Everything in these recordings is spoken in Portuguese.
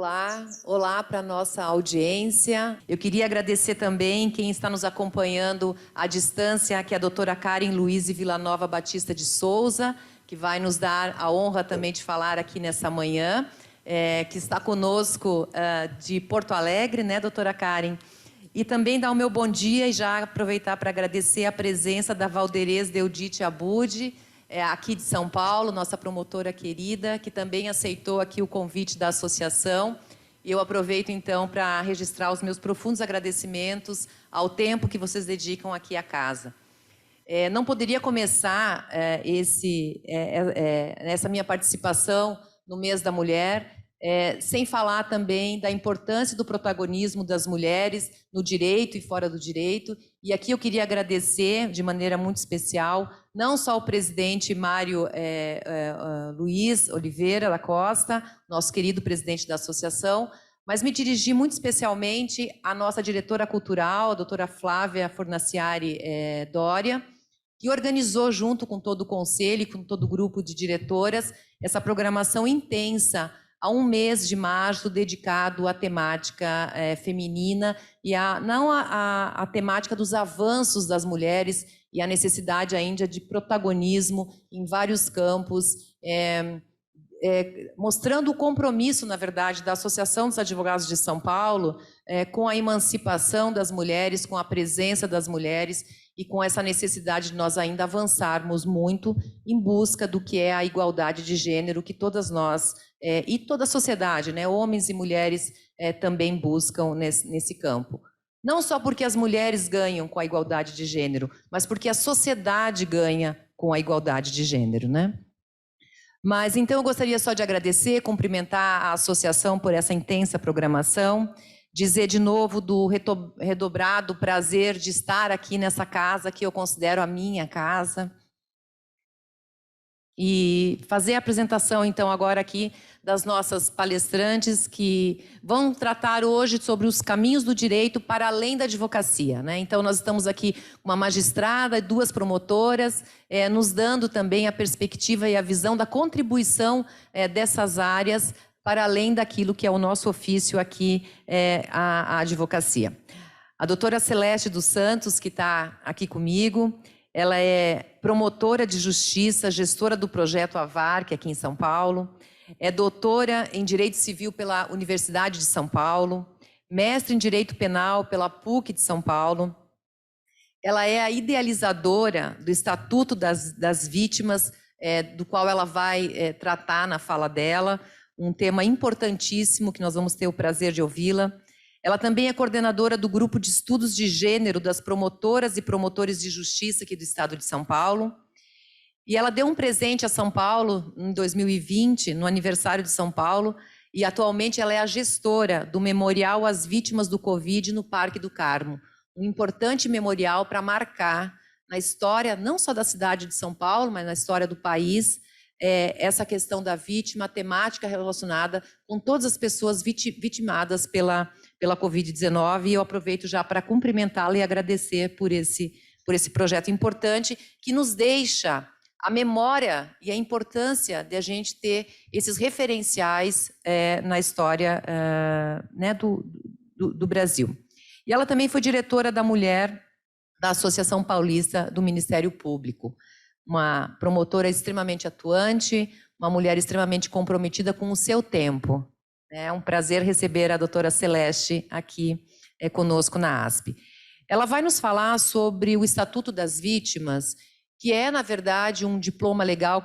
Olá, olá para a nossa audiência. Eu queria agradecer também quem está nos acompanhando à distância, que é a doutora Karen Luize Villanova Batista de Souza, que vai nos dar a honra também de falar aqui nessa manhã, que está conosco de Porto Alegre, né, doutora Karen? E também dar o meu bom dia e já aproveitar para agradecer a presença da Valderez Deudite Abud, aqui de São Paulo, nossa promotora querida, que também aceitou aqui o convite da associação. E eu aproveito, então, para registrar os meus profundos agradecimentos ao tempo que vocês dedicam aqui à casa. Não poderia começar essa minha participação no Mês da Mulher sem falar também da importância do protagonismo das mulheres no direito e fora do direito. E aqui eu queria agradecer de maneira muito especial, não só o presidente Mário Luiz Oliveira da Costa, nosso querido presidente da associação, mas me dirigi muito especialmente à nossa diretora cultural, a doutora Flávia Fornaciari Doria, que organizou junto com todo o conselho e com todo o grupo de diretoras essa programação intensa há um mês de março dedicado à temática feminina e não a temática dos avanços das mulheres e a necessidade ainda de protagonismo em vários campos, mostrando o compromisso, na verdade, da Associação dos Advogados de São Paulo com a emancipação das mulheres, com a presença das mulheres e com essa necessidade de nós ainda avançarmos muito em busca do que é a igualdade de gênero que todas nós e toda a sociedade, né, homens e mulheres também buscam nesse campo. Não só porque as mulheres ganham com a igualdade de gênero, mas porque a sociedade ganha com a igualdade de gênero, né? Mas então eu gostaria só de agradecer, cumprimentar a associação por essa intensa programação, dizer de novo do redobrado prazer de estar aqui nessa casa que eu considero a minha casa. E fazer a apresentação, então, agora aqui das nossas palestrantes que vão tratar hoje sobre os caminhos do direito para além da advocacia, né? Então, nós estamos aqui com uma magistrada e duas promotoras, nos dando também a perspectiva e a visão da contribuição dessas áreas para além daquilo que é o nosso ofício aqui, a advocacia. A doutora Celeste dos Santos, que está aqui comigo, ela é promotora de justiça, gestora do projeto AVAR, que é aqui em São Paulo, é doutora em Direito Civil pela Universidade de São Paulo, mestre em Direito Penal pela PUC de São Paulo. Ela é a idealizadora do Estatuto das Vítimas, do qual ela vai tratar na fala dela, um tema importantíssimo que nós vamos ter o prazer de ouvi-la. Ela também é coordenadora do Grupo de Estudos de Gênero das Promotoras e Promotores de Justiça aqui do Estado de São Paulo. E ela deu um presente a São Paulo em 2020, no aniversário de São Paulo, e atualmente ela é a gestora do Memorial às Vítimas do Covid no Parque do Carmo. Um importante memorial para marcar na história, não só da cidade de São Paulo, mas na história do país, essa questão da vítima, a temática relacionada com todas as pessoas vitimadas pela Covid-19, e eu aproveito já para cumprimentá-la e agradecer por esse projeto importante que nos deixa a memória e a importância de a gente ter esses referenciais na história né, do Brasil. E ela também foi diretora da Mulher da Associação Paulista do Ministério Público, uma promotora extremamente atuante, uma mulher extremamente comprometida com o seu tempo. É um prazer receber a doutora Celeste aqui conosco na ASP. Ela vai nos falar sobre o Estatuto das Vítimas, que é, na verdade, um diploma legal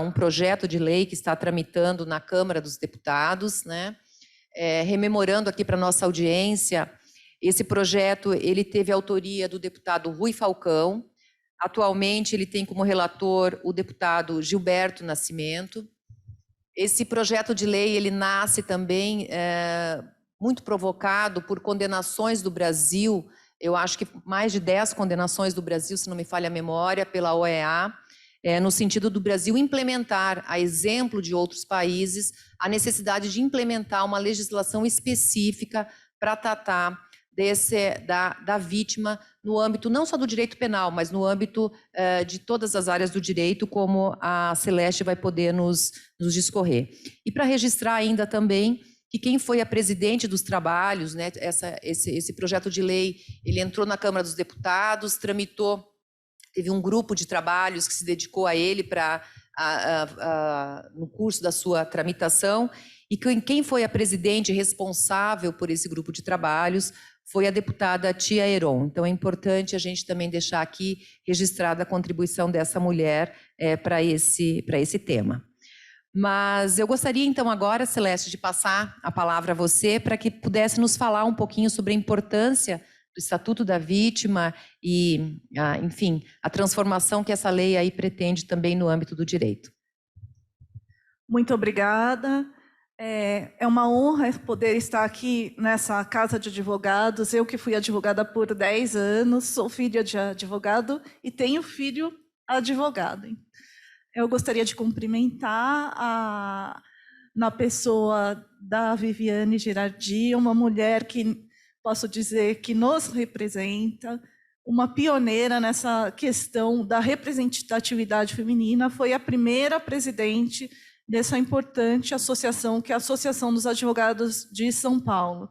um projeto de lei que está tramitando na Câmara dos Deputados, né? Rememorando aqui para a nossa audiência, esse projeto ele teve a autoria do deputado Rui Falcão. Atualmente ele tem como relator o deputado Gilberto Nascimento. Esse projeto de lei ele nasce também muito provocado por condenações do Brasil, eu acho que mais de 10 condenações do Brasil, se não me falha a memória, pela OEA, no sentido do Brasil implementar, a exemplo de outros países, a necessidade de implementar uma legislação específica para tratar da vítima no âmbito não só do direito penal, mas no âmbito de todas as áreas do direito, como a Celeste vai poder nos discorrer. E para registrar ainda também que quem foi a presidente dos trabalhos, né, esse projeto de lei, ele entrou na Câmara dos Deputados, tramitou, teve um grupo de trabalhos que se dedicou a ele no curso da sua tramitação, e quem foi a presidente responsável por esse grupo de trabalhos foi a deputada Tia Heron. Então, é importante a gente também deixar aqui registrada a contribuição dessa mulher para esse tema. Mas eu gostaria, então, agora, Celeste, de passar a palavra a você para que pudesse nos falar um pouquinho sobre a importância do Estatuto da Vítima e, enfim, a transformação que essa lei aí pretende também no âmbito do direito. Muito obrigada. É uma honra poder estar aqui nessa casa de advogados. Eu que fui advogada por 10 anos, sou filha de advogado e tenho filho advogado. Eu gostaria de cumprimentar na pessoa da Viviane Girardi, uma mulher que posso dizer que nos representa, uma pioneira nessa questão da representatividade feminina, foi a primeira presidente dessa importante associação, que é a Associação dos Advogados de São Paulo.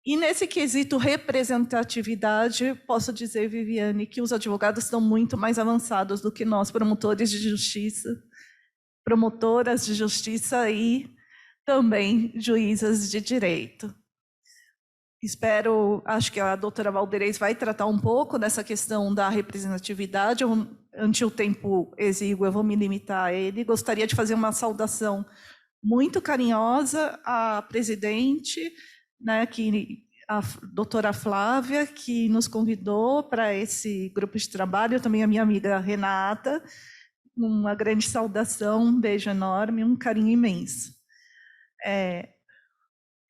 E nesse quesito representatividade, posso dizer, Viviane, que os advogados estão muito mais avançados do que nós, promotores de justiça, promotoras de justiça e também juízas de direito. Acho que a doutora Valderez vai tratar um pouco dessa questão da representatividade. Ante o tempo exíguo, eu vou me limitar a ele. Gostaria de fazer uma saudação muito carinhosa à presidente, né, a doutora Flávia, que nos convidou para esse grupo de trabalho, também a minha amiga Renata. Uma grande saudação, um beijo enorme, um carinho imenso.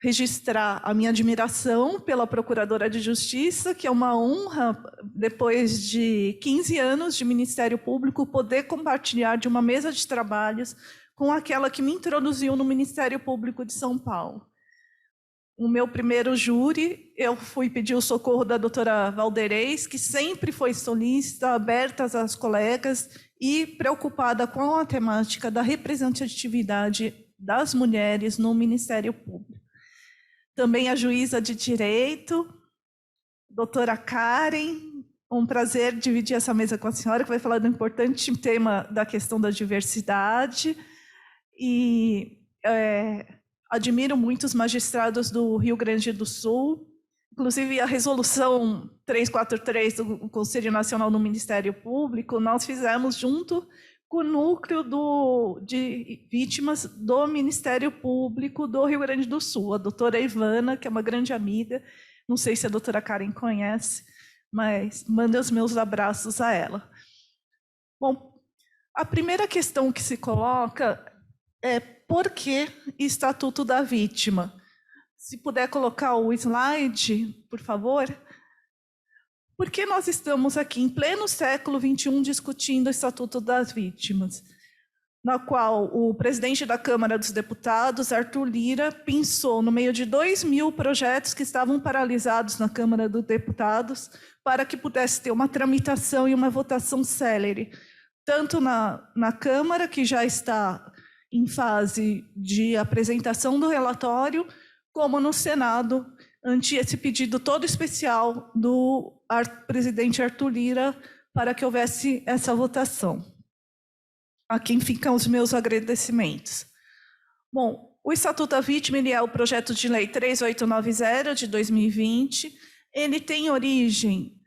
Registrar a minha admiração pela Procuradora de Justiça, que é uma honra, depois de 15 anos de Ministério Público, poder compartilhar de uma mesa de trabalhos com aquela que me introduziu no Ministério Público de São Paulo. O meu primeiro júri, eu fui pedir o socorro da doutora Valderez, que sempre foi solícita, aberta às colegas e preocupada com a temática da representatividade das mulheres no Ministério Público. Também a juíza de direito, doutora Karen, um prazer dividir essa mesa com a senhora, que vai falar do importante tema da questão da diversidade. E admiro muito os magistrados do Rio Grande do Sul, inclusive a resolução 343 do Conselho Nacional do Ministério Público, nós fizemos junto com o núcleo de vítimas do Ministério Público do Rio Grande do Sul, a doutora Ivana, que é uma grande amiga, não sei se a doutora Karen conhece, mas manda os meus abraços a ela. Bom, a primeira questão que se coloca é por que Estatuto da Vítima? Se puder colocar o slide, por favor. Por que nós estamos aqui em pleno século XXI discutindo o Estatuto das Vítimas, na qual o presidente da Câmara dos Deputados, Arthur Lira, pensou no meio de 2.000 projetos que estavam paralisados na Câmara dos Deputados para que pudesse ter uma tramitação e uma votação célere, tanto na Câmara, que já está em fase de apresentação do relatório, como no Senado, ante esse pedido todo especial do presidente Arthur Lira para que houvesse essa votação. A quem ficam os meus agradecimentos. Bom, o Estatuto da Vítima ele é o projeto de lei 3890 de 2020. Ele tem origem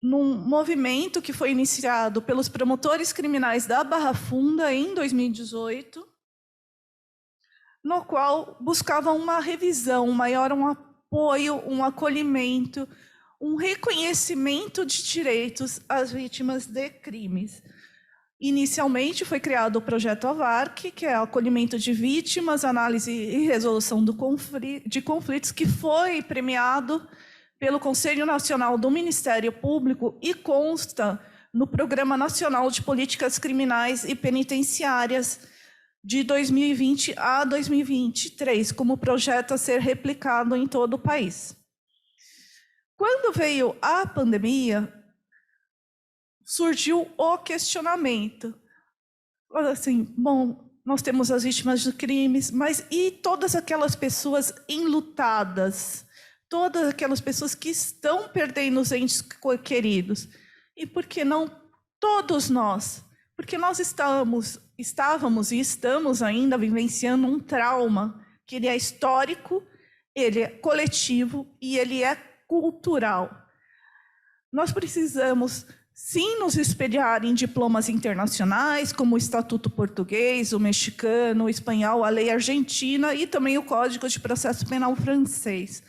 num movimento que foi iniciado pelos promotores criminais da Barra Funda em 2018, no qual buscavam uma revisão, um apoio, um acolhimento, um reconhecimento de direitos às vítimas de crimes. Inicialmente foi criado o projeto AVARC, que é o acolhimento de vítimas, análise e resolução de conflitos, que foi premiado pelo Conselho Nacional do Ministério Público e consta no Programa Nacional de Políticas Criminais e Penitenciárias de 2020 a 2023, como projeto a ser replicado em todo o país. Quando veio a pandemia, surgiu o questionamento. Assim, bom, nós temos as vítimas de crimes, mas e todas aquelas pessoas enlutadas, todas aquelas pessoas que estão perdendo os entes queridos? E por que não todos nós? Porque nós estávamos e estamos ainda vivenciando um trauma, que ele é histórico, ele é coletivo e ele é cultural. Nós precisamos, sim, nos espelhar em diplomas internacionais, como o Estatuto Português, o mexicano, o espanhol, a lei argentina e também o Código de Processo Penal francês.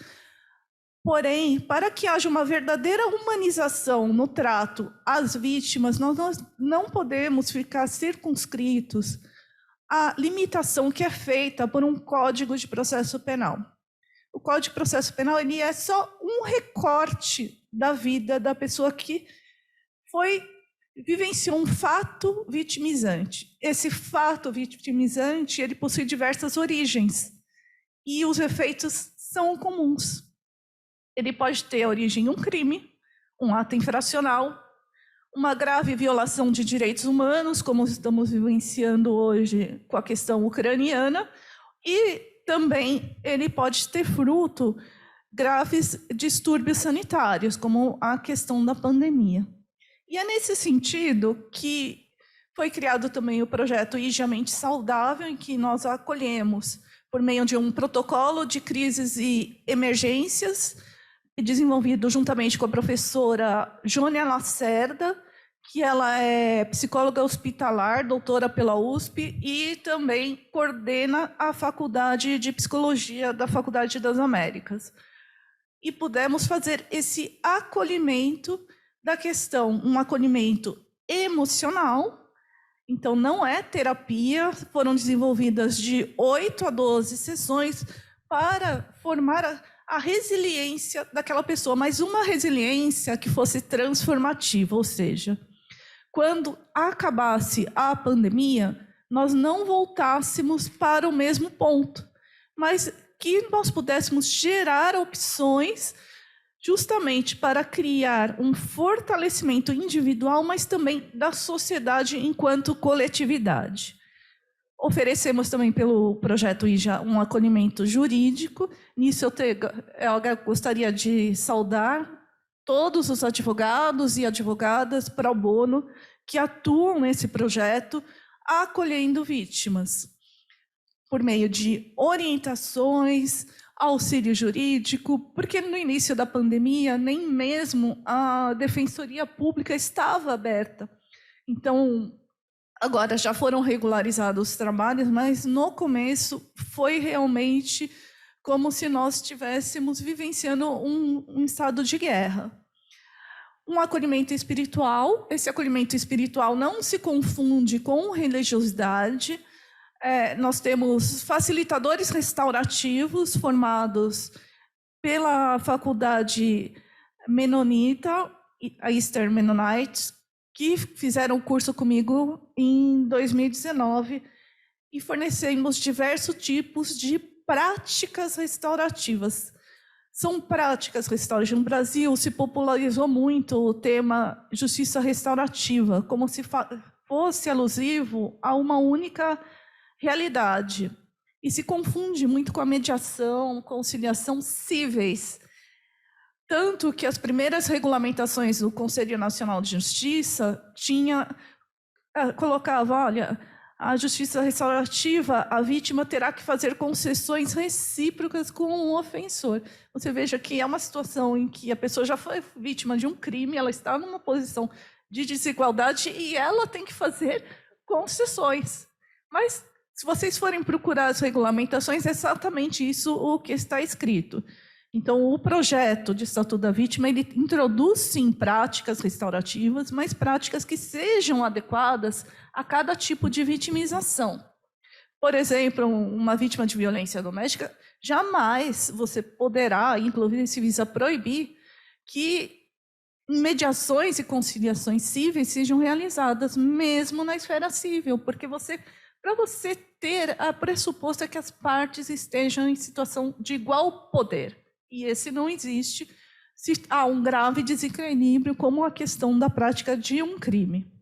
Porém, para que haja uma verdadeira humanização no trato às vítimas, nós não podemos ficar circunscritos à limitação que é feita por um Código de Processo Penal. O Código de Processo Penal ele é só um recorte da vida da pessoa que vivenciou um fato vitimizante. Esse fato vitimizante ele possui diversas origens e os efeitos são comuns. Ele pode ter origem em um crime, um ato infracional, uma grave violação de direitos humanos, como estamos vivenciando hoje com a questão ucraniana, e também ele pode ter fruto graves distúrbios sanitários, como a questão da pandemia. E é nesse sentido que foi criado também o projeto Higiamente Saudável, em que nós acolhemos por meio de um protocolo de crises e emergências, desenvolvido juntamente com a professora Jônia Lacerda, que ela é psicóloga hospitalar, doutora pela USP, e também coordena a Faculdade de Psicologia da Faculdade das Américas. E pudemos fazer esse acolhimento da questão, um acolhimento emocional. Então, não é terapia, foram desenvolvidas de 8 a 12 sessões para formar a resiliência daquela pessoa, mas uma resiliência que fosse transformativa, ou seja, quando acabasse a pandemia, nós não voltássemos para o mesmo ponto, mas que nós pudéssemos gerar opções justamente para criar um fortalecimento individual, mas também da sociedade enquanto coletividade. Oferecemos também pelo projeto IJA um acolhimento jurídico. Nisso eu gostaria de saudar todos os advogados e advogadas pro bono que atuam nesse projeto, acolhendo vítimas, por meio de orientações, auxílio jurídico, porque no início da pandemia nem mesmo a Defensoria Pública estava aberta. Então, agora já foram regularizados os trabalhos, mas no começo foi realmente como se nós estivéssemos vivenciando um estado de guerra. Um acolhimento espiritual, esse acolhimento espiritual não se confunde com religiosidade. Nós temos facilitadores restaurativos formados pela Faculdade Menonita, a Eastern Mennonites, que fizeram o curso comigo em 2019 e fornecemos diversos tipos de práticas restaurativas. São práticas restaurativas. No Brasil se popularizou muito o tema justiça restaurativa, como se fosse alusivo a uma única realidade. E se confunde muito com a mediação, conciliação cíveis. Tanto que as primeiras regulamentações do Conselho Nacional de Justiça colocava, olha, a justiça restaurativa, a vítima terá que fazer concessões recíprocas com o ofensor. Você veja que é uma situação em que a pessoa já foi vítima de um crime, ela está numa posição de desigualdade e ela tem que fazer concessões. Mas, se vocês forem procurar as regulamentações, é exatamente isso o que está escrito. Então, o projeto de Estatuto da Vítima, ele introduz, sim, práticas restaurativas, mas práticas que sejam adequadas a cada tipo de vitimização. Por exemplo, uma vítima de violência doméstica, jamais você poderá, inclusive se visa proibir, que mediações e conciliações cíveis sejam realizadas, mesmo na esfera civil, porque para você ter a pressuposto é que as partes estejam em situação de igual poder. E esse não existe se há um grave desequilíbrio, como a questão da prática de um crime.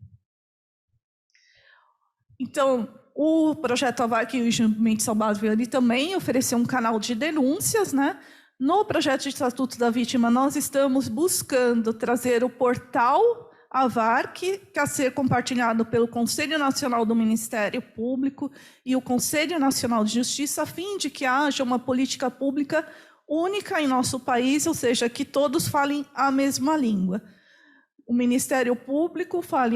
Então, O projeto AVARC e o Movimento Salvaviani também ofereceu um canal de denúncias, né? No projeto de Estatuto da Vítima, nós estamos buscando trazer o portal AVARC, que a ser compartilhado pelo Conselho Nacional do Ministério Público e o Conselho Nacional de Justiça, a fim de que haja uma política pública única em nosso país, ou seja, que todos falem a mesma língua. O Ministério Público fale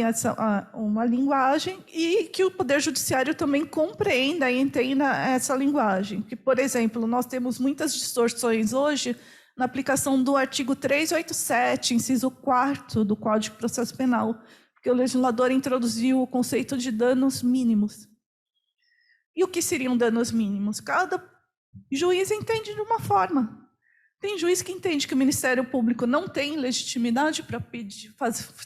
uma linguagem e que o Poder Judiciário também compreenda e entenda essa linguagem. Que, por exemplo, nós temos muitas distorções hoje na aplicação do artigo 387, inciso 4º do Código de Processo Penal, porque o legislador introduziu o conceito de danos mínimos. E o que seriam danos mínimos? Cada juiz entende de uma forma. Tem juiz que entende que o Ministério Público não tem legitimidade para pedir,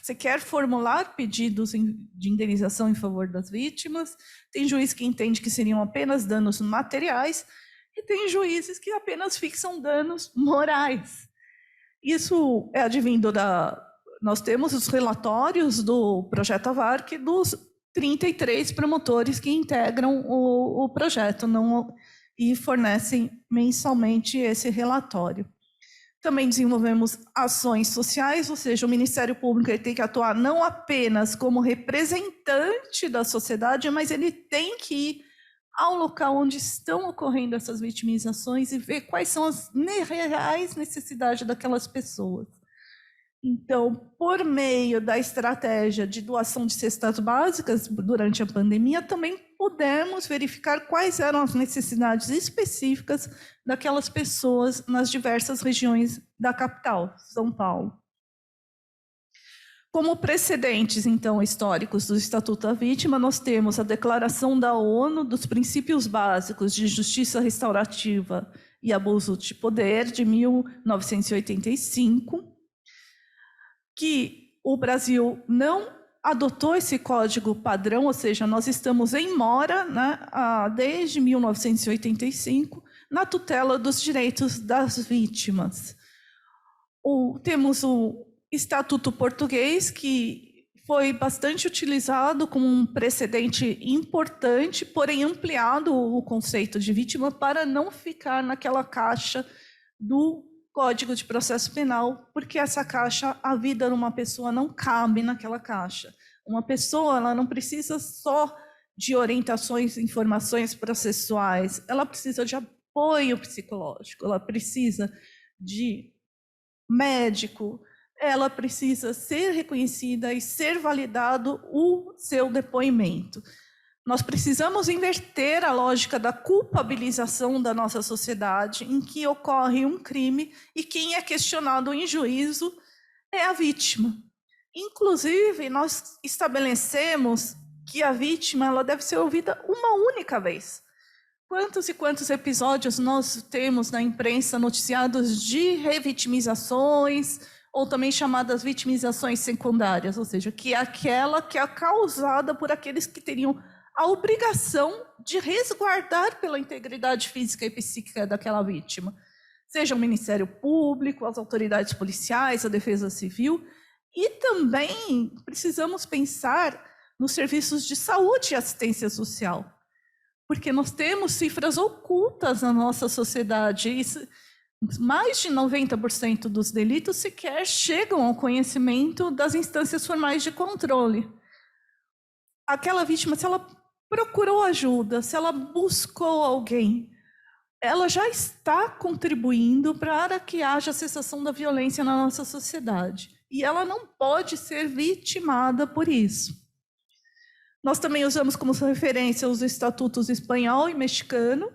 sequer formular pedidos de indenização em favor das vítimas. Tem juiz que entende que seriam apenas danos materiais. E tem juízes que apenas fixam danos morais. Isso é advindo da... Nós temos os relatórios do projeto AVARC dos 33 promotores que integram o projeto e fornecem mensalmente esse relatório. Também desenvolvemos ações sociais, ou seja, o Ministério Público ele tem que atuar não apenas como representante da sociedade, mas ele tem que ir ao local onde estão ocorrendo essas vitimizações e ver quais são as reais necessidades daquelas pessoas. Então, por meio da estratégia de doação de cestas básicas durante a pandemia, também pudemos verificar quais eram as necessidades específicas daquelas pessoas nas diversas regiões da capital, São Paulo. Como precedentes, então, históricos do Estatuto da Vítima, nós temos a Declaração da ONU dos Princípios Básicos de Justiça Restaurativa e Abuso de Poder, de 1985, que o Brasil não adotou esse código padrão, ou seja, nós estamos em mora, né, desde 1985, na tutela dos direitos das vítimas. Temos o Estatuto Português, que foi bastante utilizado como um precedente importante, porém ampliado o conceito de vítima para não ficar naquela caixa do Código de Processo Penal, porque essa caixa, a vida de uma pessoa não cabe naquela caixa. Uma pessoa ela não precisa só de orientações, informações processuais, ela precisa de apoio psicológico, ela precisa de médico, ela precisa ser reconhecida e ser validado o seu depoimento. Nós precisamos inverter a lógica da culpabilização da nossa sociedade, em que ocorre um crime e quem é questionado em juízo é a vítima. Inclusive, nós estabelecemos que a vítima ela deve ser ouvida uma única vez. Quantos e quantos episódios nós temos na imprensa noticiados de revitimizações, ou também chamadas vitimizações secundárias, ou seja, que é aquela que é causada por aqueles que teriam a obrigação de resguardar pela integridade física e psíquica daquela vítima. Seja o Ministério Público, as autoridades policiais, a Defesa Civil, e também precisamos pensar nos serviços de saúde e assistência social, porque nós temos cifras ocultas na nossa sociedade. Mais de 90% dos delitos sequer chegam ao conhecimento das instâncias formais de controle. Aquela vítima, se ela procurou ajuda, se ela buscou alguém, ela já está contribuindo para que haja cessação da violência na nossa sociedade. E ela não pode ser vitimada por isso. Nós também usamos como referência os estatutos espanhol e mexicano.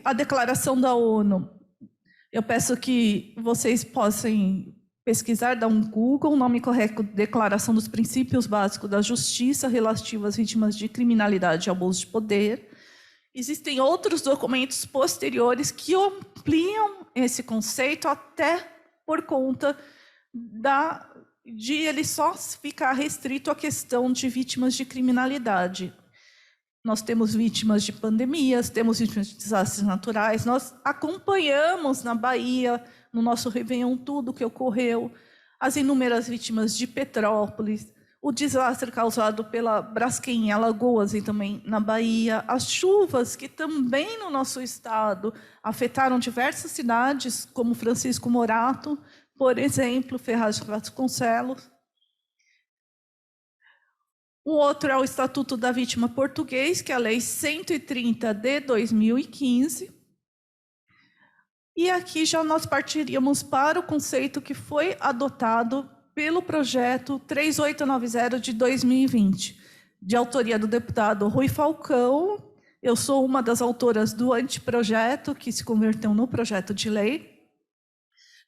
A declaração da ONU, eu peço que vocês possam pesquisar, dar um Google, o nome correto, Declaração dos Princípios Básicos da Justiça relativa às vítimas de criminalidade e abuso de poder. Existem outros documentos posteriores que ampliam esse conceito até por conta de ele só ficar restrito à questão de vítimas de criminalidade. Nós temos vítimas de pandemias, temos vítimas de desastres naturais, nós acompanhamos na Bahia, no nosso Réveillon, tudo o que ocorreu, as inúmeras vítimas de Petrópolis, o desastre causado pela Braskem em Alagoas e também na Bahia, as chuvas que também no nosso estado afetaram diversas cidades, como Francisco Morato, por exemplo, Ferraz de Vasconcelos. O outro é o Estatuto da Vítima Português, que é a Lei 130 de 2015. E aqui já nós partiríamos para o conceito que foi adotado pelo projeto 3890 de 2020, de autoria do deputado Rui Falcão. Eu sou uma das autoras do anteprojeto, que se converteu no projeto de lei,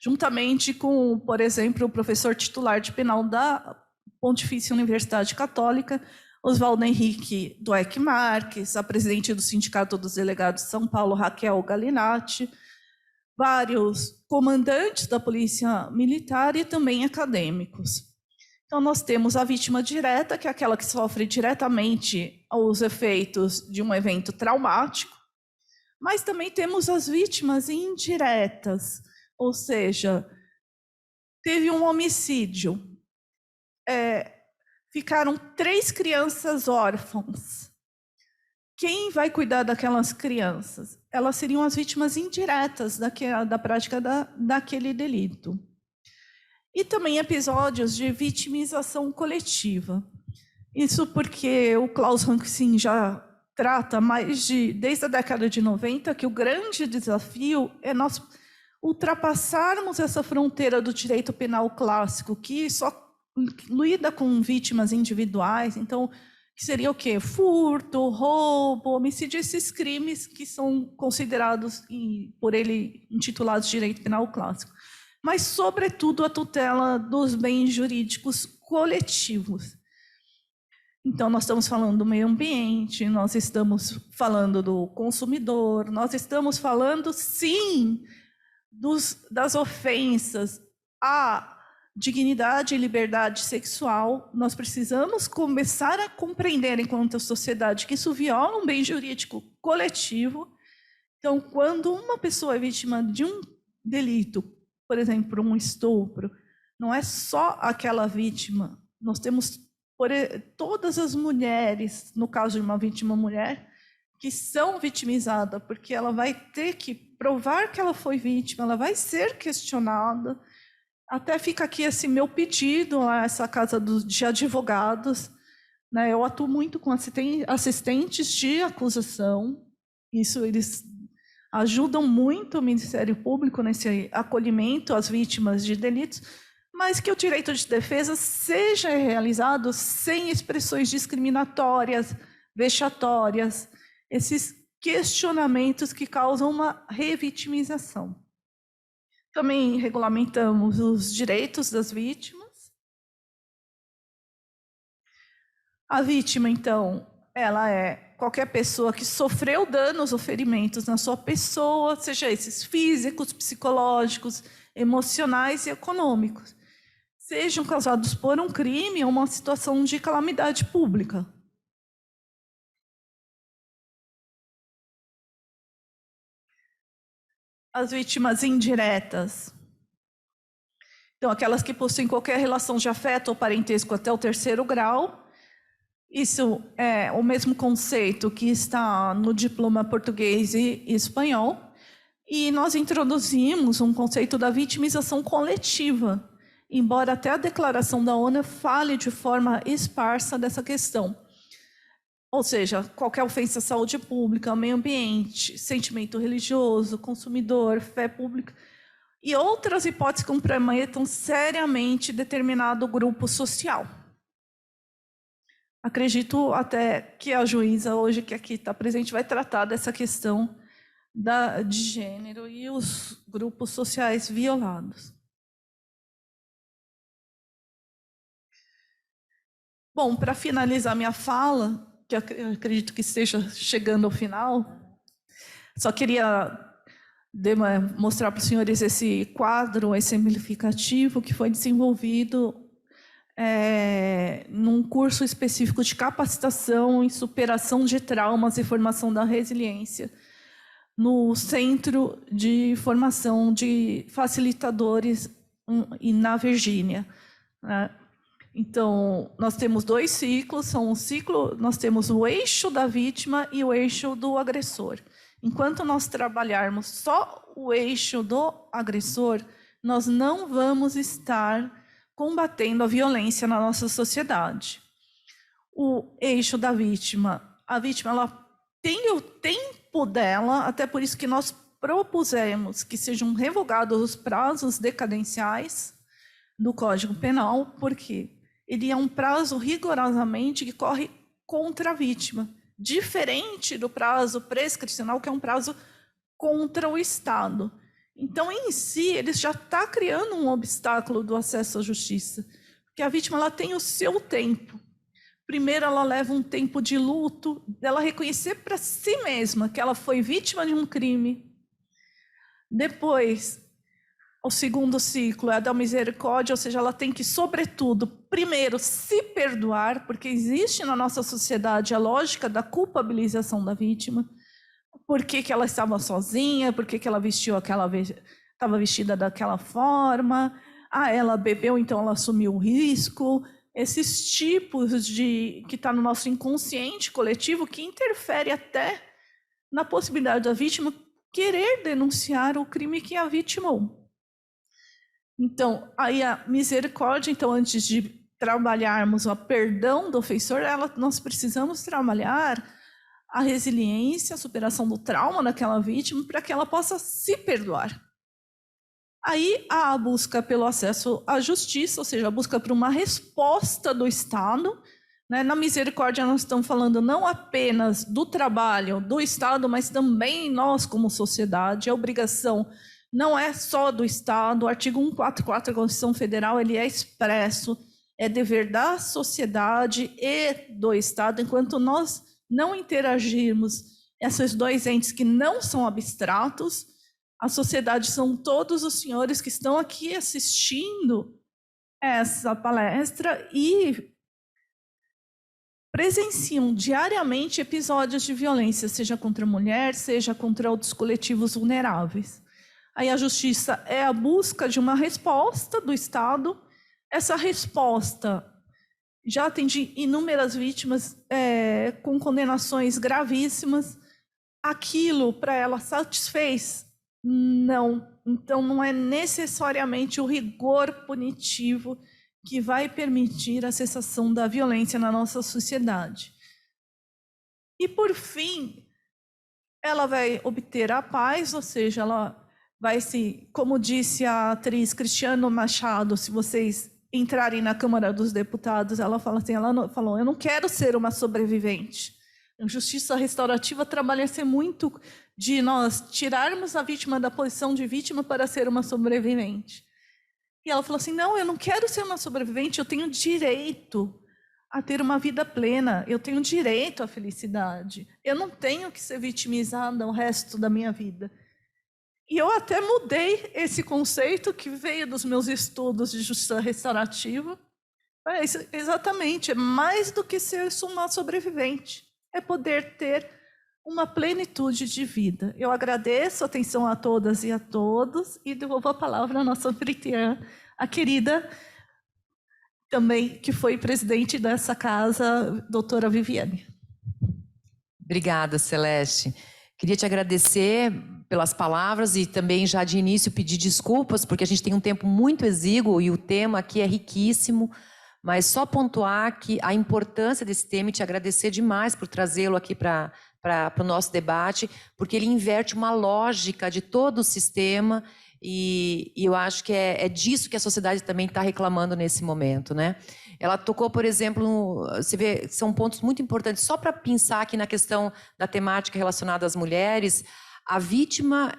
juntamente com, por exemplo, o professor titular de penal da Pontifícia Universidade Católica, Oswaldo Henrique Dueck Marques, a presidente do Sindicato dos Delegados de São Paulo, Raquel Galinatti, vários comandantes da Polícia Militar e também acadêmicos. Então, nós temos a vítima direta, que é aquela que sofre diretamente os efeitos de um evento traumático, mas também temos as vítimas indiretas, ou seja, teve um homicídio, ficaram 3 crianças órfãs. Quem vai cuidar daquelas crianças? Elas seriam as vítimas indiretas da prática daquele delito. E também episódios de vitimização coletiva. Isso porque o Klaus Rankine já trata desde a década de 90, que o grande desafio é nós ultrapassarmos essa fronteira do direito penal clássico, que só lida com vítimas individuais, então, que seria o quê? Furto, roubo, homicídio, esses crimes que são considerados, por ele, intitulados direito penal clássico. Mas, sobretudo, a tutela dos bens jurídicos coletivos. Então, nós estamos falando do meio ambiente, nós estamos falando do consumidor, nós estamos falando, sim, das ofensas à dignidade e liberdade sexual. Nós precisamos começar a compreender, enquanto sociedade, que isso viola um bem jurídico coletivo. Então, quando uma pessoa é vítima de um delito, por exemplo, um estupro, não é só aquela vítima. Nós temos todas as mulheres, no caso de uma vítima mulher, que são vitimizadas, porque ela vai ter que provar que ela foi vítima, ela vai ser questionada. Até fica aqui esse meu pedido a essa casa de advogados, né? Eu atuo muito com assistentes de acusação. Isso, eles ajudam muito o Ministério Público nesse acolhimento às vítimas de delitos, mas que o direito de defesa seja realizado sem expressões discriminatórias, vexatórias, esses questionamentos que causam uma revitimização. Também regulamentamos os direitos das vítimas. A vítima, então, ela é qualquer pessoa que sofreu danos ou ferimentos na sua pessoa, seja esses físicos, psicológicos, emocionais e econômicos, sejam causados por um crime ou uma situação de calamidade pública. As vítimas indiretas. Então, aquelas que possuem qualquer relação de afeto ou parentesco até o 3º grau. Isso é o mesmo conceito que está no diploma português e espanhol. E nós introduzimos um conceito da vitimização coletiva, embora até a declaração da ONU fale de forma esparsa dessa questão. Ou seja, qualquer ofensa à saúde pública, ao meio ambiente, sentimento religioso, consumidor, fé pública e outras hipóteses que comprometam seriamente determinado grupo social. Acredito até que a juíza, hoje que aqui está presente, vai tratar dessa questão de gênero e os grupos sociais violados. Bom, para finalizar minha fala, que eu acredito que esteja chegando ao final, só queria mostrar para os senhores esse quadro exemplificativo que foi desenvolvido num curso específico de capacitação em superação de traumas e formação da resiliência, no Centro de Formação de Facilitadores na Virgínia, né? Então, nós temos 2 ciclos, nós temos o eixo da vítima e o eixo do agressor. Enquanto nós trabalharmos só o eixo do agressor, nós não vamos estar combatendo a violência na nossa sociedade. O eixo da vítima, a vítima ela tem o tempo dela, até por isso que nós propusemos que sejam revogados os prazos decadenciais do Código Penal, porque ele é um prazo rigorosamente que corre contra a vítima, diferente do prazo prescricional, que é um prazo contra o Estado. Então, em si, ele já está criando um obstáculo do acesso à justiça, porque a vítima ela tem o seu tempo. Primeiro, ela leva um tempo de luto, dela reconhecer para si mesma que ela foi vítima de um crime. Depois, o segundo ciclo é a da misericórdia, ou seja, ela tem que, sobretudo, primeiro, se perdoar, porque existe na nossa sociedade a lógica da culpabilização da vítima. Por que ela estava sozinha? Por que ela estava vestida daquela forma? Ah, ela bebeu, então ela assumiu o risco. Esses tipos que está no nosso inconsciente coletivo que interfere até na possibilidade da vítima querer denunciar o crime que a vitimou. Então, aí a misericórdia, então, antes de trabalharmos o perdão do ofensor, nós precisamos trabalhar a resiliência, a superação do trauma daquela vítima, para que ela possa se perdoar. Aí há a busca pelo acesso à justiça, ou seja, a busca por uma resposta do Estado. Né? Na misericórdia nós estamos falando não apenas do trabalho do Estado, mas também nós como sociedade. A obrigação não é só do Estado. O artigo 144 da Constituição Federal ele é expresso, é dever da sociedade e do Estado, enquanto nós não interagirmos esses 2 entes que não são abstratos. A sociedade são todos os senhores que estão aqui assistindo essa palestra e presenciam diariamente episódios de violência, seja contra a mulher, seja contra outros coletivos vulneráveis. Aí a justiça é a busca de uma resposta do Estado. Essa resposta já atendi inúmeras vítimas com condenações gravíssimas. Aquilo para ela satisfez? Não. Então, não é necessariamente o rigor punitivo que vai permitir a cessação da violência na nossa sociedade. E, por fim, ela vai obter a paz, ou seja, ela vai se, como disse a atriz Cristiano Machado, se vocês entrarem na Câmara dos Deputados, ela fala assim, falou, eu não quero ser uma sobrevivente. A justiça restaurativa trabalha-se muito de nós tirarmos a vítima da posição de vítima para ser uma sobrevivente. E ela falou assim, não, eu não quero ser uma sobrevivente, eu tenho direito a ter uma vida plena, eu tenho direito à felicidade, eu não tenho que ser vitimizada o resto da minha vida. E eu até mudei esse conceito que veio dos meus estudos de justiça restaurativa. Exatamente, é mais do que ser uma sobrevivente, é poder ter uma plenitude de vida. Eu agradeço a atenção a todas e a todos e devolvo a palavra à nossa anfitriã, a querida, também que foi presidente dessa casa, doutora Viviane. Obrigada, Celeste. Queria te agradecer pelas palavras e também já de início pedir desculpas, porque a gente tem um tempo muito exíguo e o tema aqui é riquíssimo, mas só pontuar que a importância desse tema e te agradecer demais por trazê-lo aqui para o nosso debate, porque ele inverte uma lógica de todo o sistema e eu acho que é disso que a sociedade também está reclamando nesse momento, né? Ela tocou, por exemplo, você vê, são pontos muito importantes, só para pensar aqui na questão da temática relacionada às mulheres. A vítima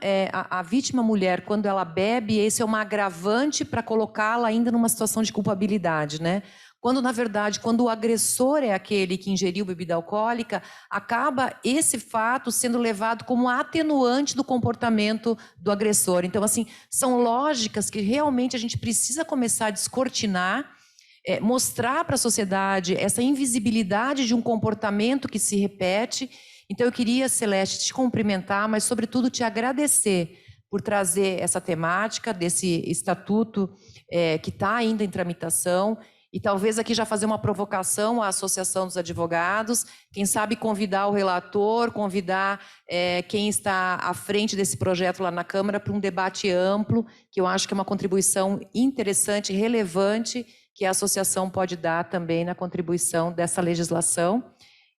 mulher, quando ela bebe, esse é uma agravante para colocá-la ainda numa situação de culpabilidade, né? Quando, na verdade, quando o agressor é aquele que ingeriu bebida alcoólica, acaba esse fato sendo levado como atenuante do comportamento do agressor. Então, assim, são lógicas que realmente a gente precisa começar a descortinar, mostrar para a sociedade essa invisibilidade de um comportamento que se repete. Então, eu queria, Celeste, te cumprimentar, mas, sobretudo, te agradecer por trazer essa temática desse estatuto que está ainda em tramitação E talvez aqui já fazer uma provocação à Associação dos Advogados, quem sabe convidar o relator, convidar quem está à frente desse projeto lá na Câmara para um debate amplo, que eu acho que é uma contribuição interessante, relevante, que a associação pode dar também na contribuição dessa legislação.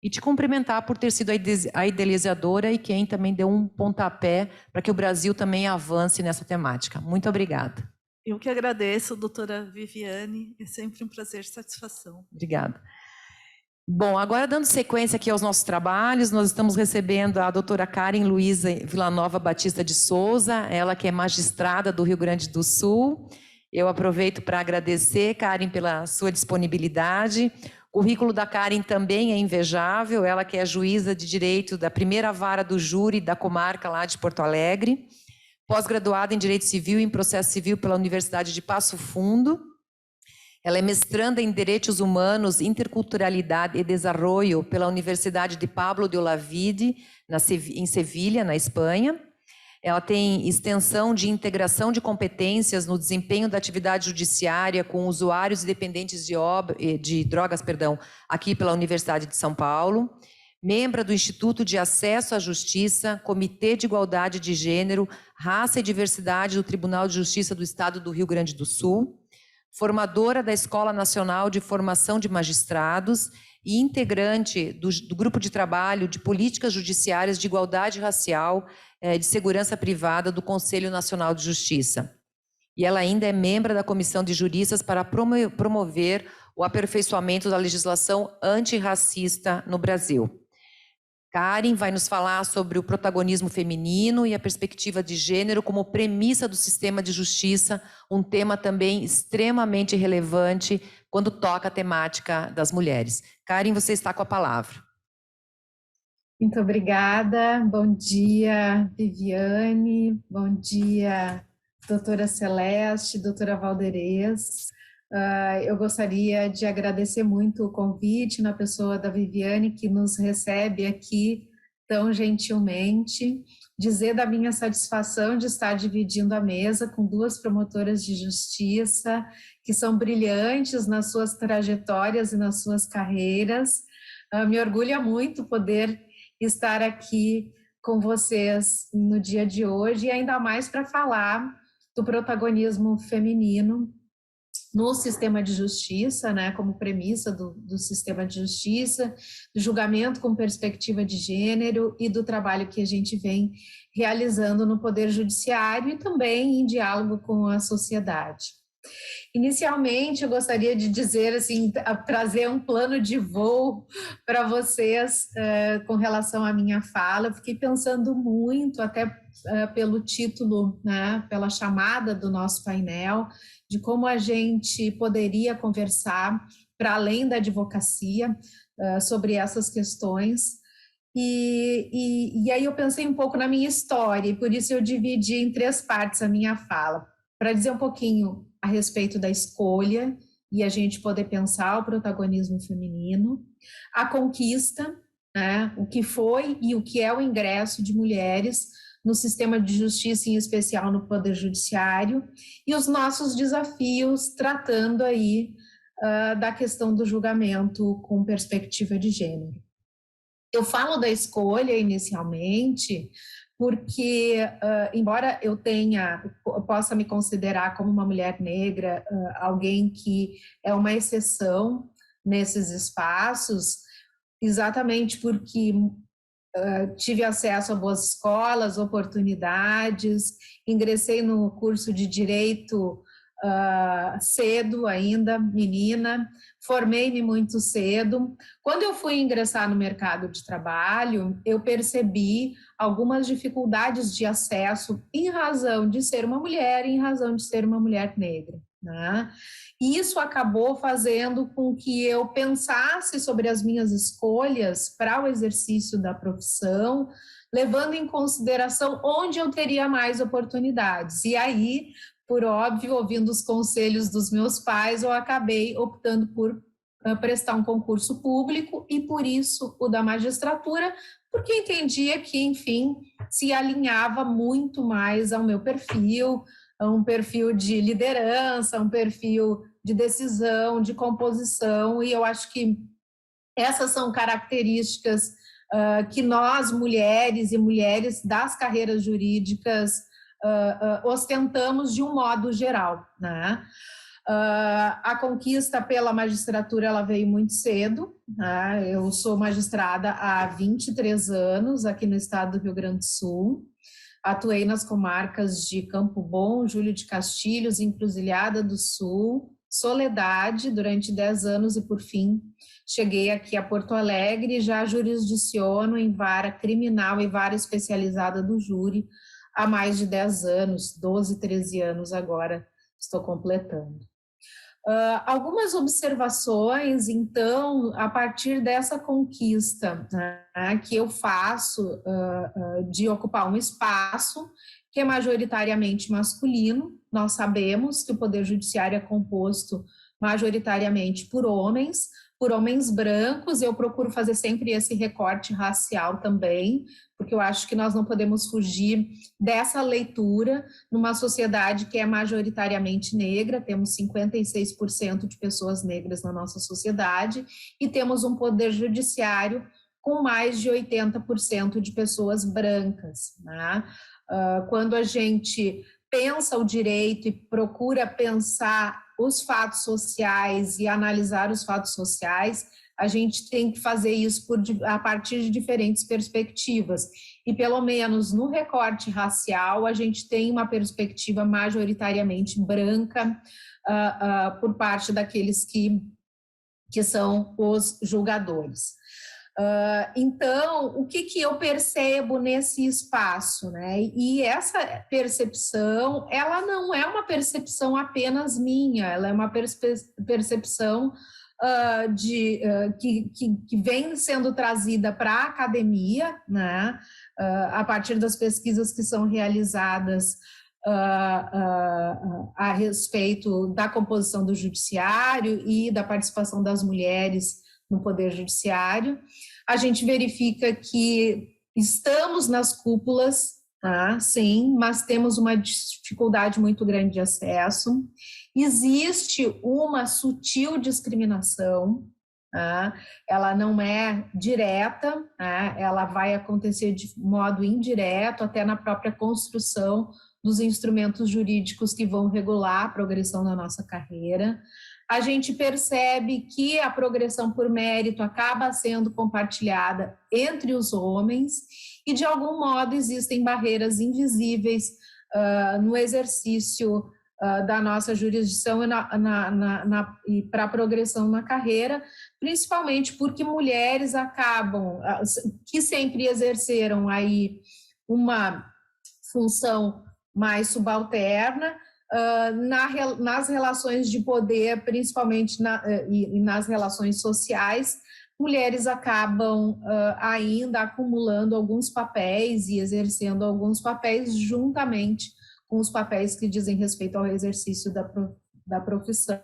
E te cumprimentar por ter sido a idealizadora e quem também deu um pontapé para que o Brasil também avance nessa temática. Muito obrigada. Eu que agradeço, doutora Viviane, é sempre um prazer e satisfação. Obrigada. Bom, agora dando sequência aqui aos nossos trabalhos, nós estamos recebendo a doutora Karen Luiza Villanova Batista de Souza, ela que é magistrada do Rio Grande do Sul. Eu aproveito para agradecer, Karen, pela sua disponibilidade. O currículo da Karen também é invejável, ela que é juíza de direito da primeira vara do júri da comarca lá de Porto Alegre, pós-graduada em Direito Civil e em Processo Civil pela Universidade de Passo Fundo. Ela é mestranda em Direitos Humanos, Interculturalidade e Desarrollo pela Universidade de Pablo de Olavide, em Sevilha, na Espanha. Ela tem extensão de integração de competências no desempenho da atividade judiciária com usuários e dependentes de drogas, aqui pela Universidade de São Paulo. Membro do Instituto de Acesso à Justiça, Comitê de Igualdade de Gênero, Raça e Diversidade do Tribunal de Justiça do Estado do Rio Grande do Sul, formadora da Escola Nacional de Formação de Magistrados e integrante do Grupo de Trabalho de Políticas Judiciárias de Igualdade Racial, de Segurança Privada do Conselho Nacional de Justiça. E ela ainda é membro da Comissão de Juristas para promover o aperfeiçoamento da legislação antirracista no Brasil. Karen vai nos falar sobre o protagonismo feminino e a perspectiva de gênero como premissa do sistema de justiça, um tema também extremamente relevante quando toca a temática das mulheres. Karen, você está com a palavra. Muito obrigada. Bom dia, Viviane. Bom dia, doutora Celeste, doutora Valderez. Eu gostaria de agradecer muito o convite na pessoa da Viviane, que nos recebe aqui tão gentilmente, dizer da minha satisfação de estar dividindo a mesa com duas promotoras de justiça que são brilhantes nas suas trajetórias e nas suas carreiras. Me orgulha muito poder estar aqui com vocês no dia de hoje, e ainda mais para falar do protagonismo feminino no sistema de justiça, né, como premissa do sistema de justiça, do julgamento com perspectiva de gênero e do trabalho que a gente vem realizando no Poder Judiciário e também em diálogo com a sociedade. Inicialmente, eu gostaria de dizer, assim, trazer um plano de voo para vocês com relação à minha fala. Eu fiquei pensando muito, até pelo título, né, pela chamada do nosso painel, de como a gente poderia conversar para além da advocacia sobre essas questões. E aí eu pensei um pouco na minha história, e por isso eu dividi em 3 partes a minha fala, para dizer um pouquinho a respeito da escolha e a gente poder pensar o protagonismo feminino, a conquista, né, o que foi e o que é o ingresso de mulheres no sistema de justiça, em especial no Poder Judiciário, e os nossos desafios tratando aí da questão do julgamento com perspectiva de gênero. Eu falo da escolha inicialmente porque, embora eu possa me considerar como uma mulher negra, alguém que é uma exceção nesses espaços, exatamente porque tive acesso a boas escolas, oportunidades, ingressei no curso de Direito cedo ainda, menina, formei-me muito cedo. Quando eu fui ingressar no mercado de trabalho, eu percebi algumas dificuldades de acesso em razão de ser uma mulher, em razão de ser uma mulher negra, né? E isso acabou fazendo com que eu pensasse sobre as minhas escolhas para o exercício da profissão, levando em consideração onde eu teria mais oportunidades. E aí, por óbvio, ouvindo os conselhos dos meus pais, eu acabei optando por prestar um concurso público e, por isso, o da magistratura, porque entendia que, enfim, se alinhava muito mais ao meu perfil, a um perfil de liderança, um perfil de decisão, de composição, e eu acho que essas são características que nós, mulheres e mulheres das carreiras jurídicas, ostentamos de um modo geral, né? A conquista pela magistratura ela veio muito cedo, né? Eu sou magistrada há 23 anos aqui no estado do Rio Grande do Sul. Atuei nas comarcas de Campo Bom, Júlio de Castilhos, Encruzilhada do Sul, Soledade durante 10 anos e, por fim, cheguei aqui a Porto Alegre e já jurisdiciono em vara criminal e vara especializada do júri há mais de 10 anos, 12, 13 anos agora estou completando. Algumas observações, então, a partir dessa conquista, né, que eu faço de ocupar um espaço que é majoritariamente masculino. Nós sabemos que o Poder Judiciário é composto majoritariamente por homens brancos. Eu procuro fazer sempre esse recorte racial também, porque eu acho que nós não podemos fugir dessa leitura numa sociedade que é majoritariamente negra. Temos 56% de pessoas negras na nossa sociedade e temos um poder judiciário com mais de 80% de pessoas brancas, né? Quando a gente pensa o direito e procura pensar os fatos sociais e analisar os fatos sociais, a gente tem que fazer isso a partir de diferentes perspectivas. E, pelo menos no recorte racial, a gente tem uma perspectiva majoritariamente branca por parte daqueles que são os julgadores. Então, o que eu percebo nesse espaço, né? E essa percepção, ela não é uma percepção apenas minha, ela é uma percepção que vem sendo trazida para a academia, né? A partir das pesquisas que são realizadas a respeito da composição do judiciário e da participação das mulheres no Poder Judiciário. A gente verifica que estamos nas cúpulas, tá? Sim, mas temos uma dificuldade muito grande de acesso. Existe uma sutil discriminação, tá? Ela não é direta, tá? Ela vai acontecer de modo indireto, até na própria construção dos instrumentos jurídicos que vão regular a progressão da nossa carreira. A gente percebe que a progressão por mérito acaba sendo compartilhada entre os homens e, de algum modo, existem barreiras invisíveis no exercício da nossa jurisdição e para a progressão na carreira, principalmente porque mulheres acabam, que sempre exerceram aí uma função mais subalterna, nas relações de poder, principalmente nas relações sociais, mulheres acabam ainda acumulando alguns papéis e exercendo alguns papéis juntamente com os papéis que dizem respeito ao exercício da profissão.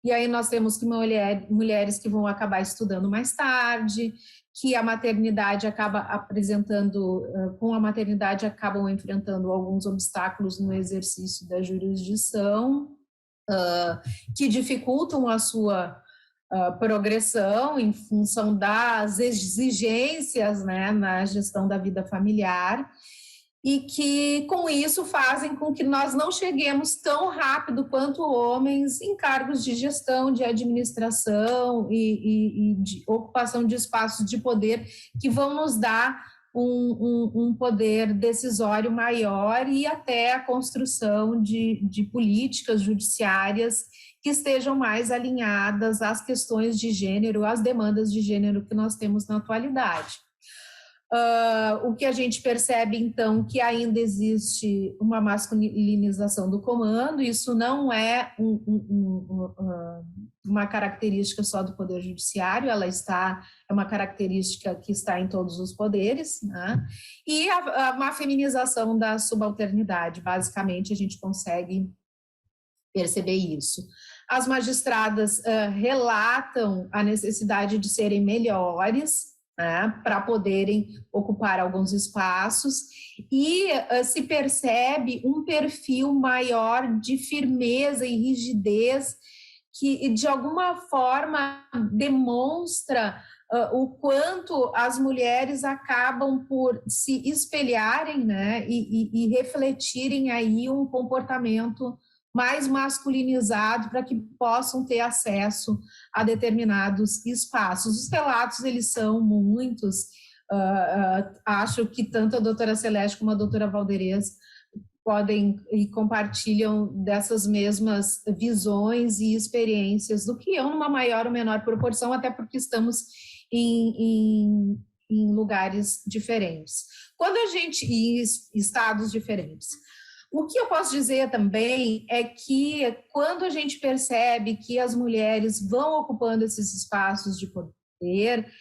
E aí nós temos que mulheres que vão acabar estudando mais tarde, que a maternidade acaba apresentando, com a maternidade acabam enfrentando alguns obstáculos no exercício da jurisdição, que dificultam a sua progressão em função das exigências, né, na gestão da vida familiar, e que, com isso, fazem com que nós não cheguemos tão rápido quanto homens em cargos de gestão, de administração e de ocupação de espaços de poder que vão nos dar um poder decisório maior e até a construção de políticas judiciárias que estejam mais alinhadas às questões de gênero, às demandas de gênero que nós temos na atualidade. O que a gente percebe, então, que ainda existe uma masculinização do comando. Isso não é uma característica só do Poder Judiciário, é uma característica que está em todos os poderes, né? E uma feminização da subalternidade, basicamente, a gente consegue perceber isso. As magistradas relatam a necessidade de serem melhores, né, para poderem ocupar alguns espaços, e se percebe um perfil maior de firmeza e rigidez que de alguma forma demonstra o quanto as mulheres acabam por se espelharem, né, e refletirem aí um comportamento mais masculinizado para que possam ter acesso a determinados espaços. Os relatos, eles são muitos, acho que tanto a doutora Celeste como a doutora Valderez podem e compartilham dessas mesmas visões e experiências do que eu, numa maior ou menor proporção, até porque estamos em lugares diferentes. Quando a gente, em estados diferentes. O que eu posso dizer também é que quando a gente percebe que as mulheres vão ocupando esses espaços de poder,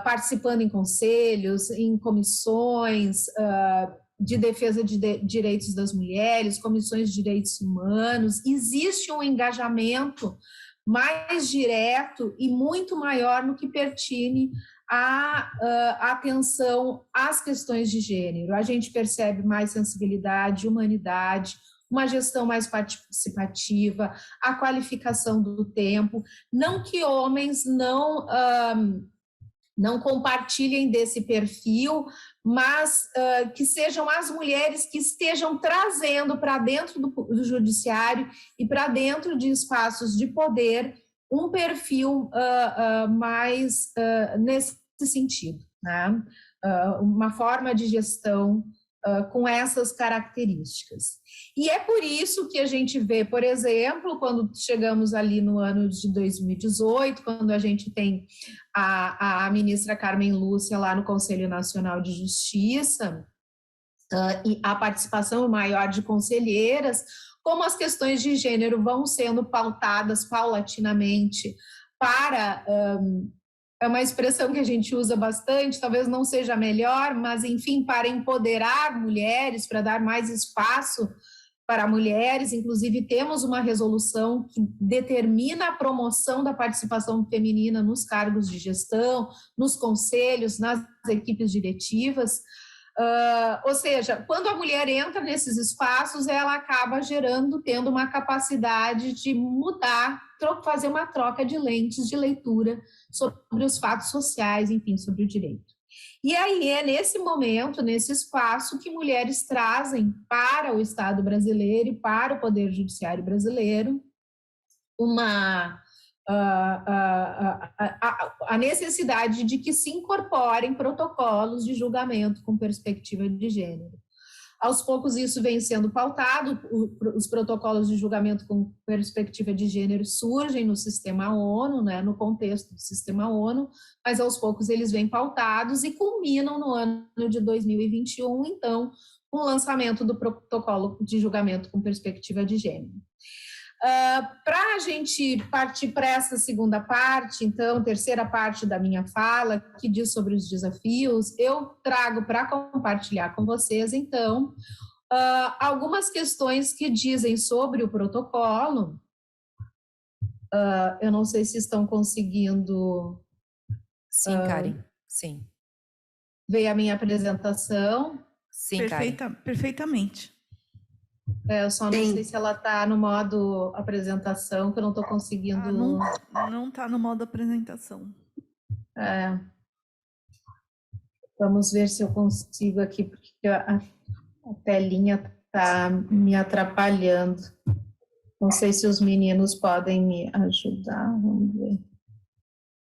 participando em conselhos, em comissões de defesa de direitos das mulheres, comissões de direitos humanos, existe um engajamento mais direto e muito maior no que pertine a atenção às questões de gênero. A gente percebe mais sensibilidade, humanidade, uma gestão mais participativa, a qualificação do tempo. Não que homens não compartilhem desse perfil, mas que sejam as mulheres que estejam trazendo para dentro do judiciário e para dentro de espaços de poder um perfil mais nesse sentido, né? Uma forma de gestão com essas características. E é por isso que a gente vê, por exemplo, quando chegamos ali no ano de 2018, quando a gente tem a ministra Carmen Lúcia lá no Conselho Nacional de Justiça, e a participação maior de conselheiras, como as questões de gênero vão sendo pautadas paulatinamente para... é uma expressão que a gente usa bastante, talvez não seja a melhor, mas, enfim, para empoderar mulheres, para dar mais espaço para mulheres. Inclusive, temos uma resolução que determina a promoção da participação feminina nos cargos de gestão, nos conselhos, nas equipes diretivas. Ou seja, quando a mulher entra nesses espaços, ela acaba tendo uma capacidade de mudar, fazer uma troca de lentes de leitura sobre os fatos sociais, enfim, sobre o direito. E aí é nesse momento, nesse espaço, que mulheres trazem para o Estado brasileiro e para o Poder Judiciário brasileiro a necessidade de que se incorporem protocolos de julgamento com perspectiva de gênero. Aos poucos isso vem sendo pautado, os protocolos de julgamento com perspectiva de gênero surgem no sistema ONU, né, no contexto do sistema ONU, mas aos poucos eles vêm pautados e culminam no ano de 2021, então, com o lançamento do protocolo de julgamento com perspectiva de gênero. Para a gente partir para essa segunda parte, então, terceira parte da minha fala, que diz sobre os desafios, eu trago para compartilhar com vocês, então, algumas questões que dizem sobre o protocolo. Eu não sei se estão conseguindo... Sim, Karen, sim. Ver a minha apresentação. Sim, Karen. Perfeitamente. Eu só não sei se ela está no modo apresentação, que eu não estou conseguindo... Não está no modo apresentação. Vamos ver se eu consigo aqui, porque a telinha está me atrapalhando. Não sei se os meninos podem me ajudar. Vamos ver.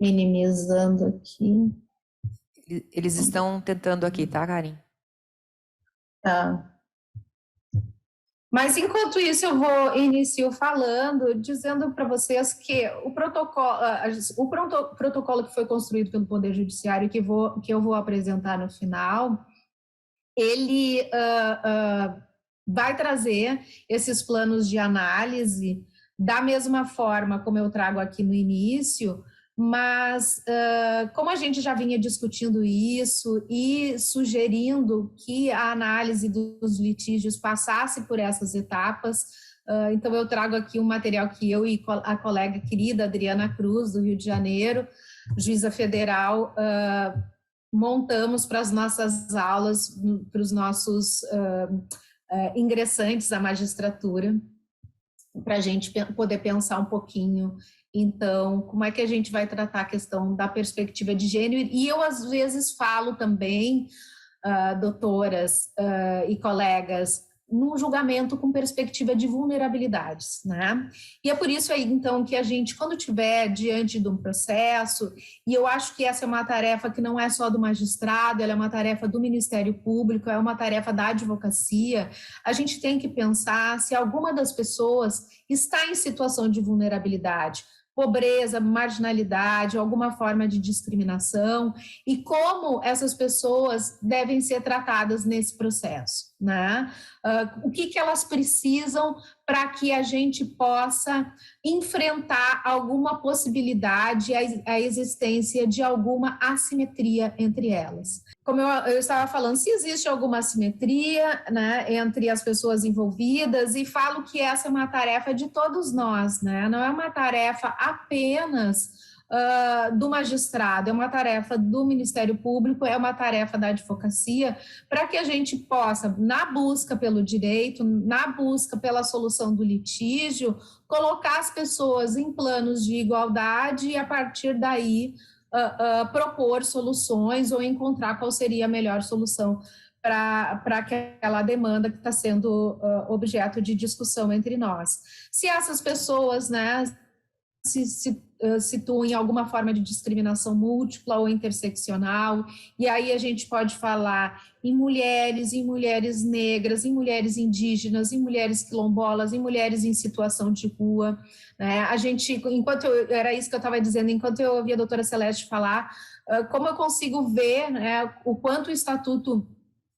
Minimizando aqui. Eles estão tentando aqui, tá, Karen? Tá. Mas, enquanto isso, eu vou iniciar falando, dizendo para vocês que o protocolo que foi construído pelo Poder Judiciário, que eu vou apresentar no final, ele vai trazer esses planos de análise da mesma forma como eu trago aqui no início, mas como a gente já vinha discutindo isso e sugerindo que a análise dos litígios passasse por essas etapas, então eu trago aqui um material que eu e a colega querida Adriana Cruz, do Rio de Janeiro, juíza federal, montamos para as nossas aulas, para os nossos ingressantes à magistratura. para a gente poder pensar um pouquinho, então, como é que a gente vai tratar a questão da perspectiva de gênero. E eu, às vezes, falo também, doutoras e colegas, num julgamento com perspectiva de vulnerabilidades, né? E é por isso aí, então, que a gente, quando estiver diante de um processo, e eu acho que essa é uma tarefa que não é só do magistrado, ela é uma tarefa do Ministério Público, é uma tarefa da advocacia, a gente tem que pensar se alguma das pessoas está em situação de vulnerabilidade, pobreza, marginalidade, alguma forma de discriminação, e como essas pessoas devem ser tratadas nesse processo, né? O que elas precisam para que a gente possa enfrentar alguma possibilidade, a existência de alguma assimetria entre elas. Como eu estava falando, se existe alguma assimetria, né, entre as pessoas envolvidas, e falo que essa é uma tarefa de todos nós, né? Não é uma tarefa apenas do magistrado, é uma tarefa do Ministério Público, é uma tarefa da advocacia, para que a gente possa, na busca pelo direito, na busca pela solução do litígio, colocar as pessoas em planos de igualdade e, a partir daí, propor soluções ou encontrar qual seria a melhor solução para aquela demanda que está sendo objeto de discussão entre nós. Se essas pessoas, né, se situam em alguma forma de discriminação múltipla ou interseccional, e aí a gente pode falar em mulheres negras, em mulheres indígenas, em mulheres quilombolas, em mulheres em situação de rua, né? A gente, era isso que eu estava dizendo, enquanto eu ouvia a doutora Celeste falar, como eu consigo ver, né, o quanto o Estatuto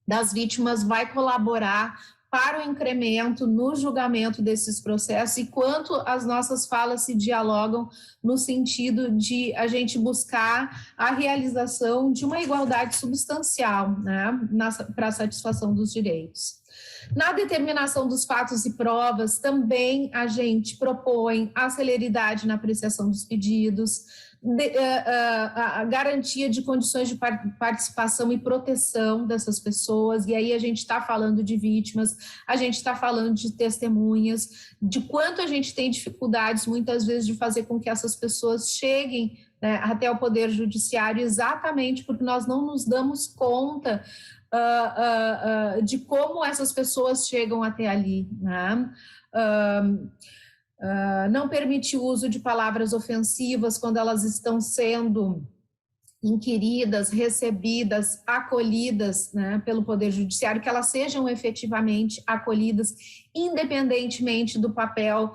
das Vítimas vai colaborar para o incremento no julgamento desses processos e quanto as nossas falas se dialogam no sentido de a gente buscar a realização de uma igualdade substancial, né, para a satisfação dos direitos. Na determinação dos fatos e provas, também a gente propõe a celeridade na apreciação dos pedidos, a garantia de condições de participação e proteção dessas pessoas, e aí a gente está falando de vítimas, a gente está falando de testemunhas, de quanto a gente tem dificuldades, muitas vezes, de fazer com que essas pessoas cheguem, né, até o Poder Judiciário, exatamente porque nós não nos damos conta de como essas pessoas chegam até ali, né? Não permite o uso de palavras ofensivas quando elas estão sendo inquiridas, recebidas, acolhidas, né, pelo Poder Judiciário, que elas sejam efetivamente acolhidas, independentemente do papel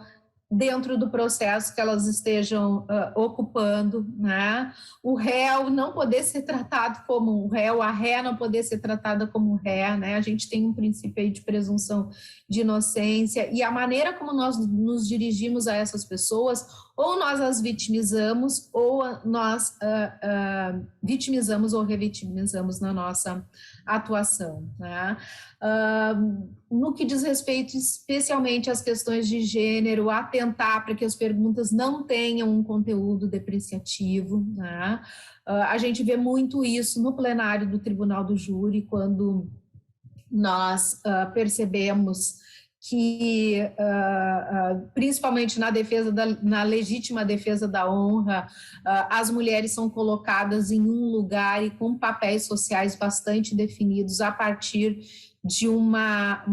dentro do processo que elas estejam ocupando, né? O réu não poder ser tratado como um réu, a ré não poder ser tratada como ré, né? A gente tem um princípio aí de presunção de inocência, e a maneira como nós nos dirigimos a essas pessoas, ou nós as vitimizamos, ou nós vitimizamos ou revitimizamos na nossa atuação, né? No que diz respeito especialmente às questões de gênero, atentar para que as perguntas não tenham um conteúdo depreciativo, né? A gente vê muito isso no plenário do Tribunal do Júri, quando nós percebemos que, principalmente na legítima defesa da honra, as mulheres são colocadas em um lugar e com papéis sociais bastante definidos a partir de uma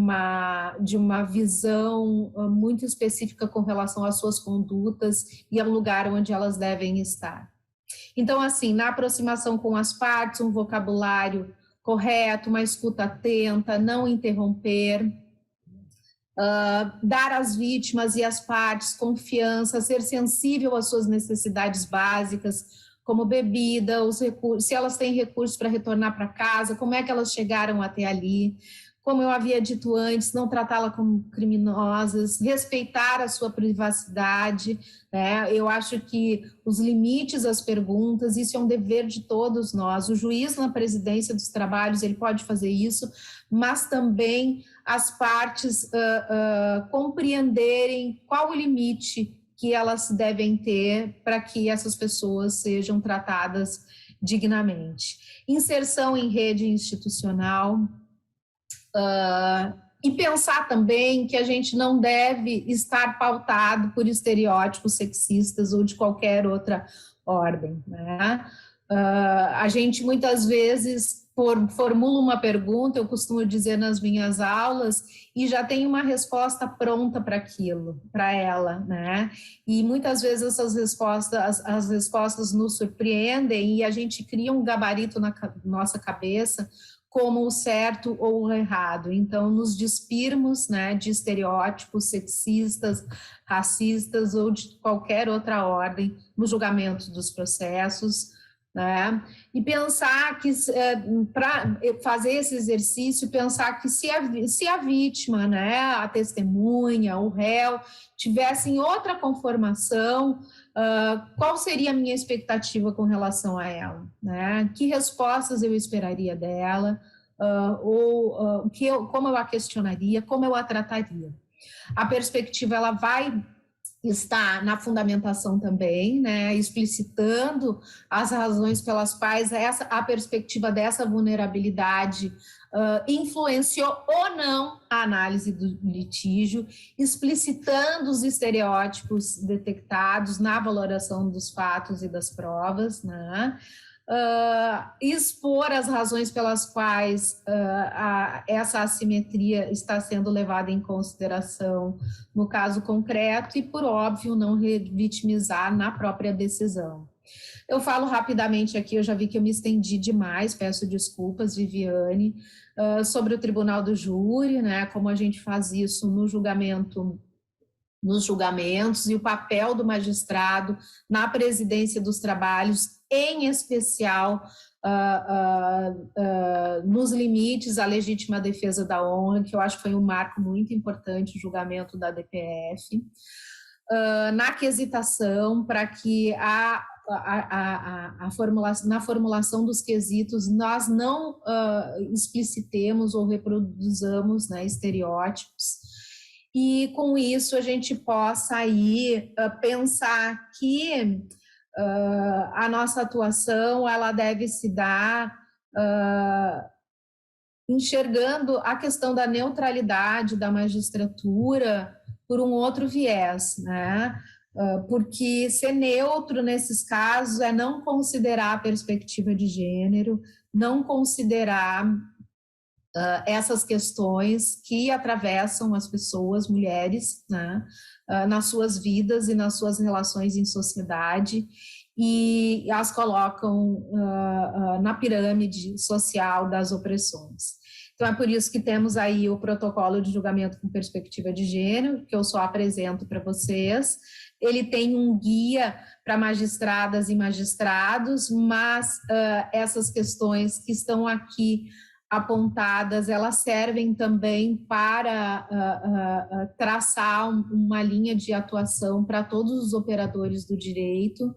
visão muito específica com relação às suas condutas e ao lugar onde elas devem estar. Então, assim, na aproximação com as partes, um vocabulário correto, uma escuta atenta, não interromper, dar às vítimas e às partes confiança, ser sensível às suas necessidades básicas, como bebida, os recursos, se elas têm recursos para retornar para casa, como é que elas chegaram até ali. Como eu havia dito antes, não tratá-la como criminosas, respeitar a sua privacidade, né? Eu acho que os limites às perguntas, isso é um dever de todos nós. O juiz na presidência dos trabalhos, ele pode fazer isso, mas também as partes compreenderem qual o limite que elas devem ter para que essas pessoas sejam tratadas dignamente. Inserção em rede institucional, E pensar também que a gente não deve estar pautado por estereótipos sexistas ou de qualquer outra ordem, né? A gente muitas vezes formula uma pergunta, eu costumo dizer nas minhas aulas, e já tem uma resposta pronta para aquilo, para ela, né? E muitas vezes essas respostas, as respostas nos surpreendem e a gente cria um gabarito na nossa cabeça como o certo ou o errado. Então, nos despirmos, né, de estereótipos sexistas, racistas ou de qualquer outra ordem no julgamento dos processos, né? E pensar que, para fazer esse exercício, pensar que se a vítima, né, a testemunha, o réu, tivessem outra conformação, qual seria a minha expectativa com relação a ela, né? Que respostas eu esperaria dela, como eu a questionaria, como eu a trataria. A perspectiva, ela vai estar na fundamentação também, né? Explicitando as razões pelas quais a perspectiva dessa vulnerabilidade influenciou ou não a análise do litígio, explicitando os estereótipos detectados na valoração dos fatos e das provas, né? Expor as razões pelas quais essa assimetria está sendo levada em consideração no caso concreto e, por óbvio, não revitimizar na própria decisão. Eu falo rapidamente aqui, eu já vi que eu me estendi demais, peço desculpas, Viviane, sobre o Tribunal do Júri, né, como a gente faz isso no julgamento, nos julgamentos e o papel do magistrado na presidência dos trabalhos, em especial nos limites à legítima defesa da honra, que eu acho que foi um marco muito importante, o julgamento da DPF, na quesitação, para que na formulação dos quesitos nós não explicitemos ou reproduzamos, né, estereótipos, e com isso a gente possa aí pensar que a nossa atuação ela deve se dar enxergando a questão da neutralidade da magistratura por um outro viés, né? Porque ser neutro nesses casos é não considerar a perspectiva de gênero, não considerar essas questões que atravessam as pessoas, mulheres, né, nas suas vidas e nas suas relações em sociedade, e as colocam na pirâmide social das opressões. Então, é por isso que temos aí o protocolo de julgamento com perspectiva de gênero, que eu só apresento para vocês. Ele tem um guia para magistradas e magistrados, mas essas questões que estão aqui apontadas, elas servem também para traçar uma linha de atuação para todos os operadores do direito,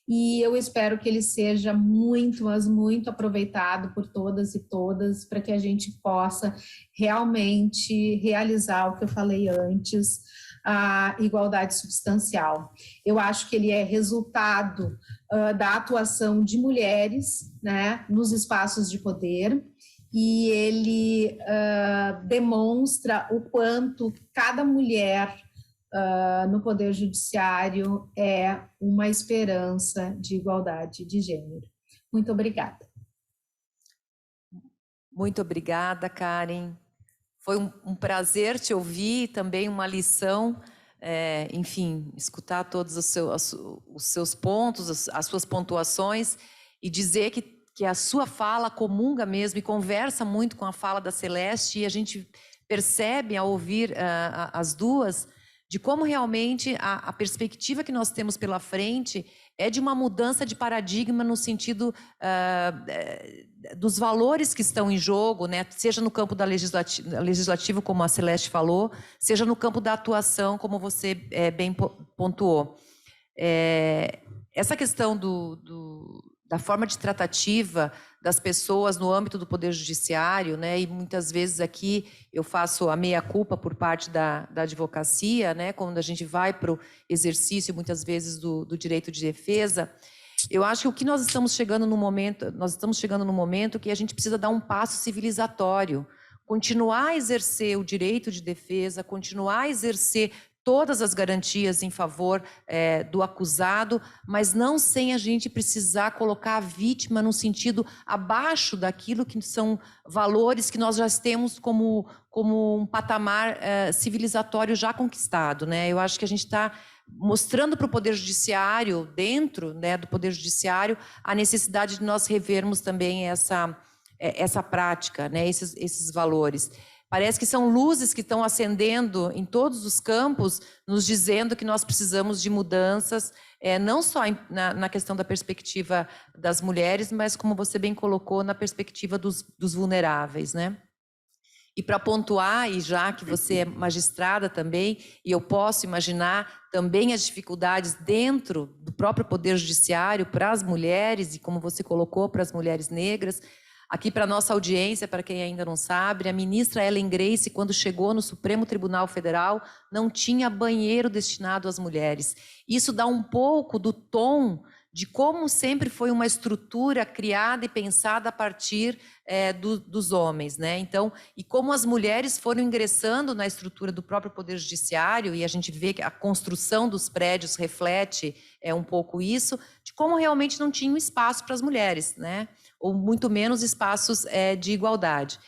e eu espero que ele seja muito, mas muito aproveitado por todas e todas, para que a gente possa realmente realizar o que eu falei antes, a igualdade substancial. Eu acho que ele é resultado da atuação de mulheres, né, nos espaços de poder, e ele demonstra o quanto cada mulher no Poder Judiciário é uma esperança de igualdade de gênero. Muito obrigada. Muito obrigada, Karen. Foi um prazer te ouvir, também uma lição, enfim, escutar todos os seus pontos, as suas pontuações, e dizer que a sua fala comunga mesmo e conversa muito com a fala da Celeste, e a gente percebe ao ouvir as duas, de como realmente a perspectiva que nós temos pela frente é de uma mudança de paradigma no sentido dos valores que estão em jogo, né? Seja no campo da legislativo, como a Celeste falou, seja no campo da atuação, como você bem pontuou. Essa questão da forma de tratativa das pessoas no âmbito do Poder Judiciário, né? E muitas vezes aqui eu faço a meia-culpa por parte da advocacia, né? Quando a gente vai para o exercício, muitas vezes, do direito de defesa. Eu acho que o que nós estamos chegando no momento que a gente precisa dar um passo civilizatório continuar a exercer o direito de defesa, continuar a exercer todas as garantias em favor do acusado, mas não sem a gente precisar colocar a vítima num sentido abaixo daquilo que são valores que nós já temos como um patamar civilizatório já conquistado, né? Eu acho que a gente está mostrando para o Poder Judiciário, dentro, né, do Poder Judiciário, a necessidade de nós revermos também essa prática, né, esses valores. Parece que são luzes que estão acendendo em todos os campos, nos dizendo que nós precisamos de mudanças, não só na questão da perspectiva das mulheres, mas, como você bem colocou, na perspectiva dos vulneráveis, né? E para pontuar, e já que você é magistrada também, e eu posso imaginar também as dificuldades dentro do próprio Poder Judiciário para as mulheres, e como você colocou, para as mulheres negras. Aqui para a nossa audiência, para quem ainda não sabe, a ministra Ellen Grace, quando chegou no Supremo Tribunal Federal, não tinha banheiro destinado às mulheres. Isso dá um pouco do tom de como sempre foi uma estrutura criada e pensada a partir dos homens, né? Então, e como as mulheres foram ingressando na estrutura do próprio Poder Judiciário, e a gente vê que a construção dos prédios reflete um pouco isso, de como realmente não tinha espaço para as mulheres, né? Ou muito menos espaços de igualdade.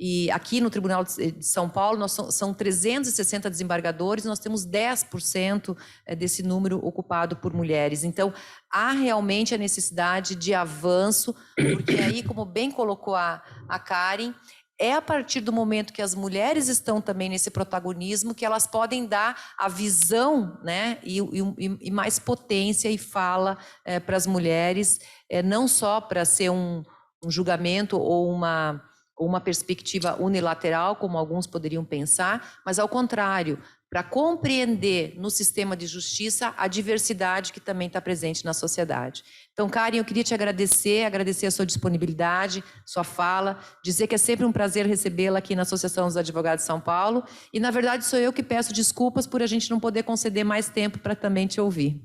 E aqui no Tribunal de São Paulo, são 360 desembargadores, nós temos 10% desse número ocupado por mulheres. Então, há realmente a necessidade de avanço, porque aí, como bem colocou a Karen, é a partir do momento que as mulheres estão também nesse protagonismo que elas podem dar a visão, né, e mais potência e fala para as mulheres, não só para ser um julgamento ou uma perspectiva unilateral, como alguns poderiam pensar, mas ao contrário, para compreender no sistema de justiça a diversidade que também está presente na sociedade. Então, Karen, eu queria te agradecer a sua disponibilidade, sua fala, dizer que é sempre um prazer recebê-la aqui na Associação dos Advogados de São Paulo, e, na verdade, sou eu que peço desculpas por a gente não poder conceder mais tempo para também te ouvir.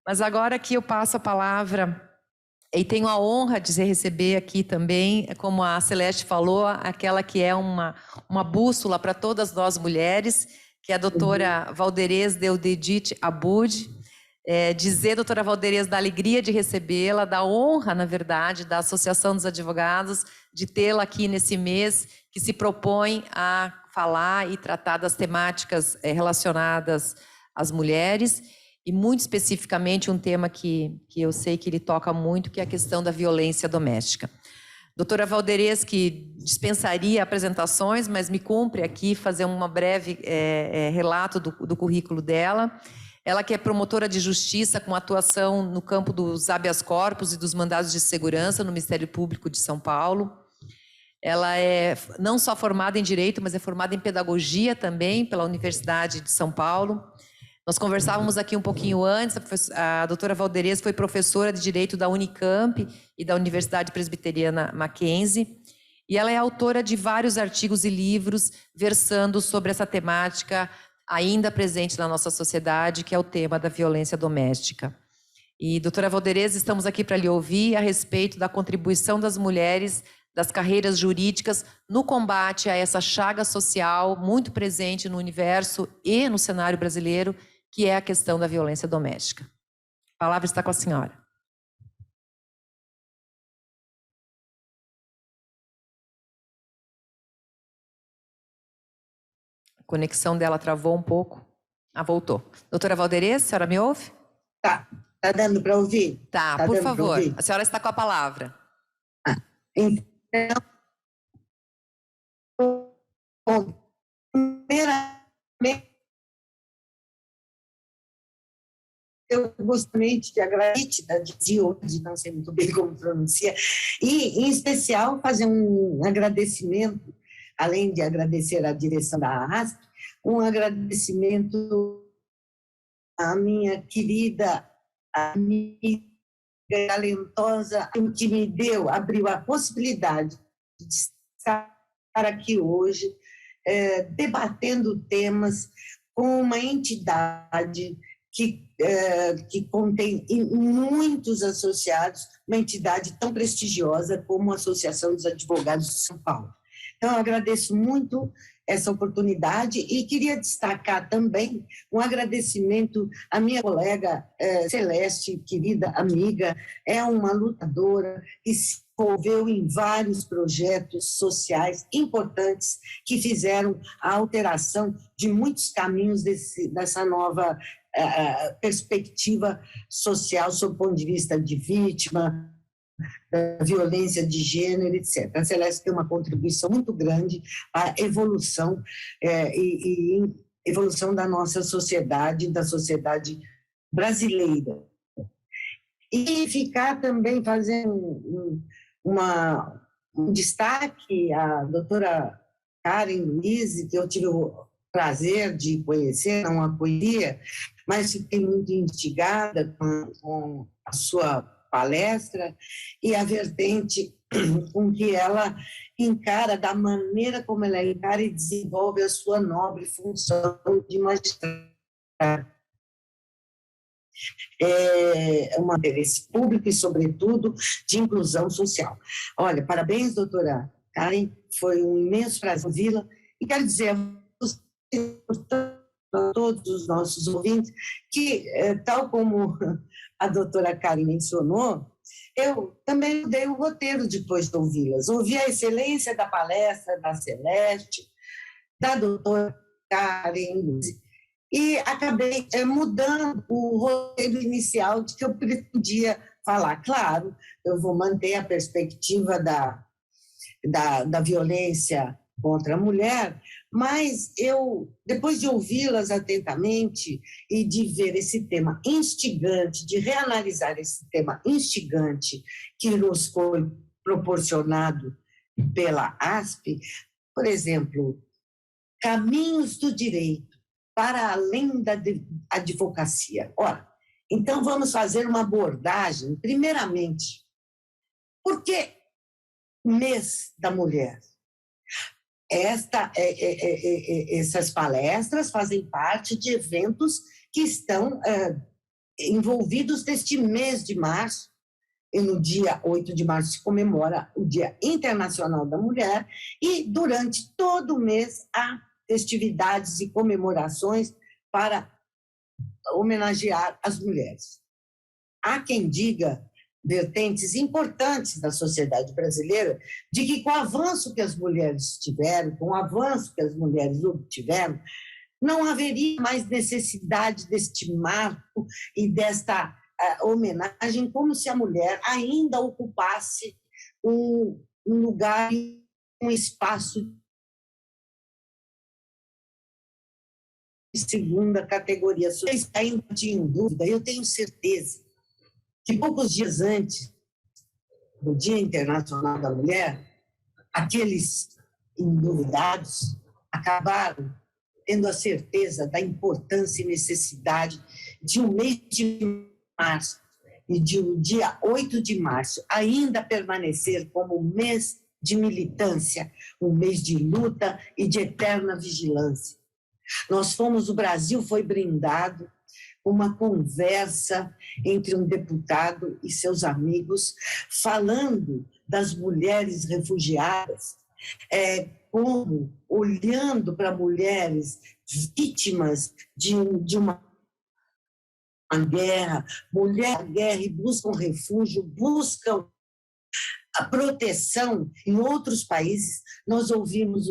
Mas agora que eu passo a palavra, e tenho a honra de receber aqui também, como a Celeste falou, aquela que é uma bússola para todas nós mulheres, que é a doutora Valderez Deudedit Abud. Dizer, doutora Valderez, da alegria de recebê-la, da honra, na verdade, da Associação dos Advogados, de tê-la aqui nesse mês, que se propõe a falar e tratar das temáticas relacionadas às mulheres, e muito especificamente um tema que eu sei que ele toca muito, que é a questão da violência doméstica. Doutora Valderez, que dispensaria apresentações, mas me cumpre aqui fazer uma breve relato do currículo dela. Ela que é promotora de justiça com atuação no campo dos habeas corpus e dos mandados de segurança no Ministério Público de São Paulo. Ela é não só formada em Direito, mas é formada em Pedagogia também pela Universidade de São Paulo. Nós conversávamos aqui um pouquinho antes, a doutora Valderez foi professora de Direito da Unicamp e da Universidade Presbiteriana Mackenzie, e ela é autora de vários artigos e livros versando sobre essa temática ainda presente na nossa sociedade, que é o tema da violência doméstica. E, doutora Valderez, estamos aqui para lhe ouvir a respeito da contribuição das mulheres, das carreiras jurídicas no combate a essa chaga social muito presente no universo e no cenário brasileiro, que é a questão da violência doméstica. A palavra está com a senhora. A conexão dela travou um pouco. Voltou. Doutora Valderez, a senhora me ouve? Tá dando para ouvir? Tá, por favor. A senhora está com a palavra. Então, primeiramente, eu gostaria de agradecer, de não sei muito bem como pronuncia, e, em especial, fazer um agradecimento, além de agradecer à direção da ASP, um agradecimento à minha querida amiga talentosa, que me abriu a possibilidade de estar aqui hoje, debatendo temas com uma entidade que contém muitos associados, uma entidade tão prestigiosa como a Associação dos Advogados de São Paulo. Então, eu agradeço muito essa oportunidade e queria destacar também um agradecimento à minha colega Celeste, querida amiga, é uma lutadora que se envolveu em vários projetos sociais importantes que fizeram a alteração de muitos caminhos dessa nova perspectiva social, sob o ponto de vista de vítima, da violência de gênero, etc. A Celeste tem uma contribuição muito grande à evolução e evolução da nossa sociedade, da sociedade brasileira. E ficar também fazendo um destaque à doutora Karen Luiz, que eu tive o prazer de conhecer, não a conhecia, mas fiquei muito instigada com a sua palestra e a vertente com que ela encara, da maneira como ela encara e desenvolve a sua nobre função de magistrada. É um interesse público e, sobretudo, de inclusão social. Olha, parabéns, doutora Karen, foi um imenso prazer ouvi-la, e quero dizer a todos os nossos ouvintes que, tal como a doutora Karen mencionou, eu também dei o roteiro depois de ouvi-las. Ouvi a excelência da palestra da Celeste, da doutora Karen, e acabei mudando o roteiro inicial de que eu pretendia falar. Claro, eu vou manter a perspectiva da violência contra a mulher, mas eu, depois de ouvi-las atentamente e de ver esse tema instigante, de reanalisar esse tema instigante que nos foi proporcionado pela ASP, por exemplo, caminhos do direito para além da advocacia. Ora, então vamos fazer uma abordagem, primeiramente, por que mês da mulher? Essas palestras fazem parte de eventos que estão envolvidos neste mês de março, e no dia 8 de março se comemora o Dia Internacional da Mulher, e durante todo o mês há festividades e comemorações para homenagear as mulheres. Há quem diga vertentes importantes da sociedade brasileira, de que com o avanço que as mulheres tiveram, com o avanço que as mulheres obtiveram, não haveria mais necessidade deste marco e desta homenagem, como se a mulher ainda ocupasse um lugar, um espaço de segunda categoria. Se vocês ainda tinham dúvida, eu tenho certeza que poucos dias antes do Dia Internacional da Mulher, aqueles enduvidados acabaram tendo a certeza da importância e necessidade de um mês de março e de um dia 8 de março ainda permanecer como um mês de militância, um mês de luta e de eterna vigilância. O Brasil foi brindado uma conversa entre um deputado e seus amigos, falando das mulheres refugiadas, como olhando para mulheres vítimas de uma guerra, mulheres da guerra e buscam refúgio, buscam a proteção em outros países. Nós ouvimos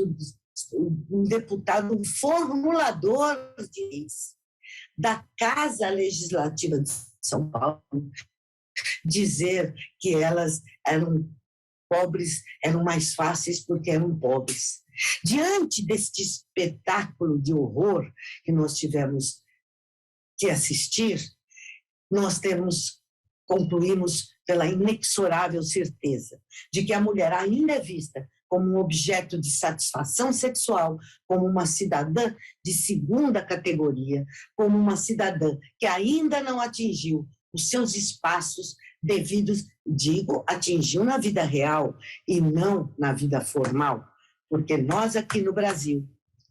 um deputado, um formulador de leis da Casa Legislativa de São Paulo, dizer que elas eram pobres, eram mais fáceis porque eram pobres. Diante deste espetáculo de horror que nós tivemos que assistir, nós concluímos pela inexorável certeza de que a mulher ainda é vista como um objeto de satisfação sexual, como uma cidadã de segunda categoria, como uma cidadã que ainda não atingiu os seus espaços devidos, atingiu na vida real e não na vida formal, porque nós aqui no Brasil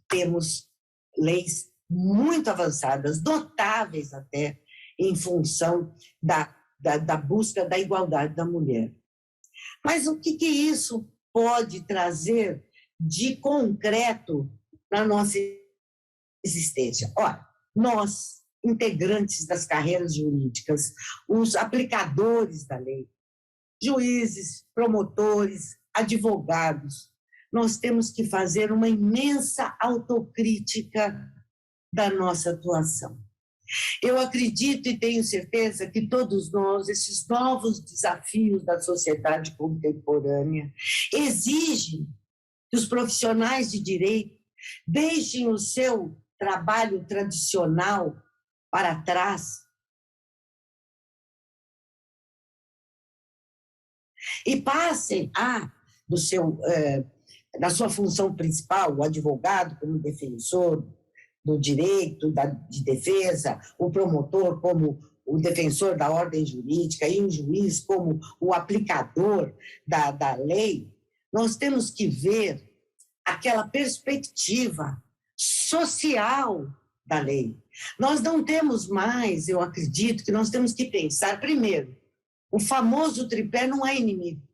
temos leis muito avançadas, notáveis até, em função da busca da igualdade da mulher. Mas o que isso pode trazer de concreto na nossa existência. Olha, nós, integrantes das carreiras jurídicas, os aplicadores da lei, juízes, promotores, advogados, nós temos que fazer uma imensa autocrítica da nossa atuação. Eu acredito e tenho certeza que todos nós, esses novos desafios da sociedade contemporânea, exigem que os profissionais de direito deixem o seu trabalho tradicional para trás e passem da sua função principal, o advogado como defensor do direito, de defesa, o promotor como o defensor da ordem jurídica e o juiz como o aplicador da lei, nós temos que ver aquela perspectiva social da lei. Nós não temos mais, eu acredito, que nós temos que pensar, primeiro, o famoso tripé não é inimigo.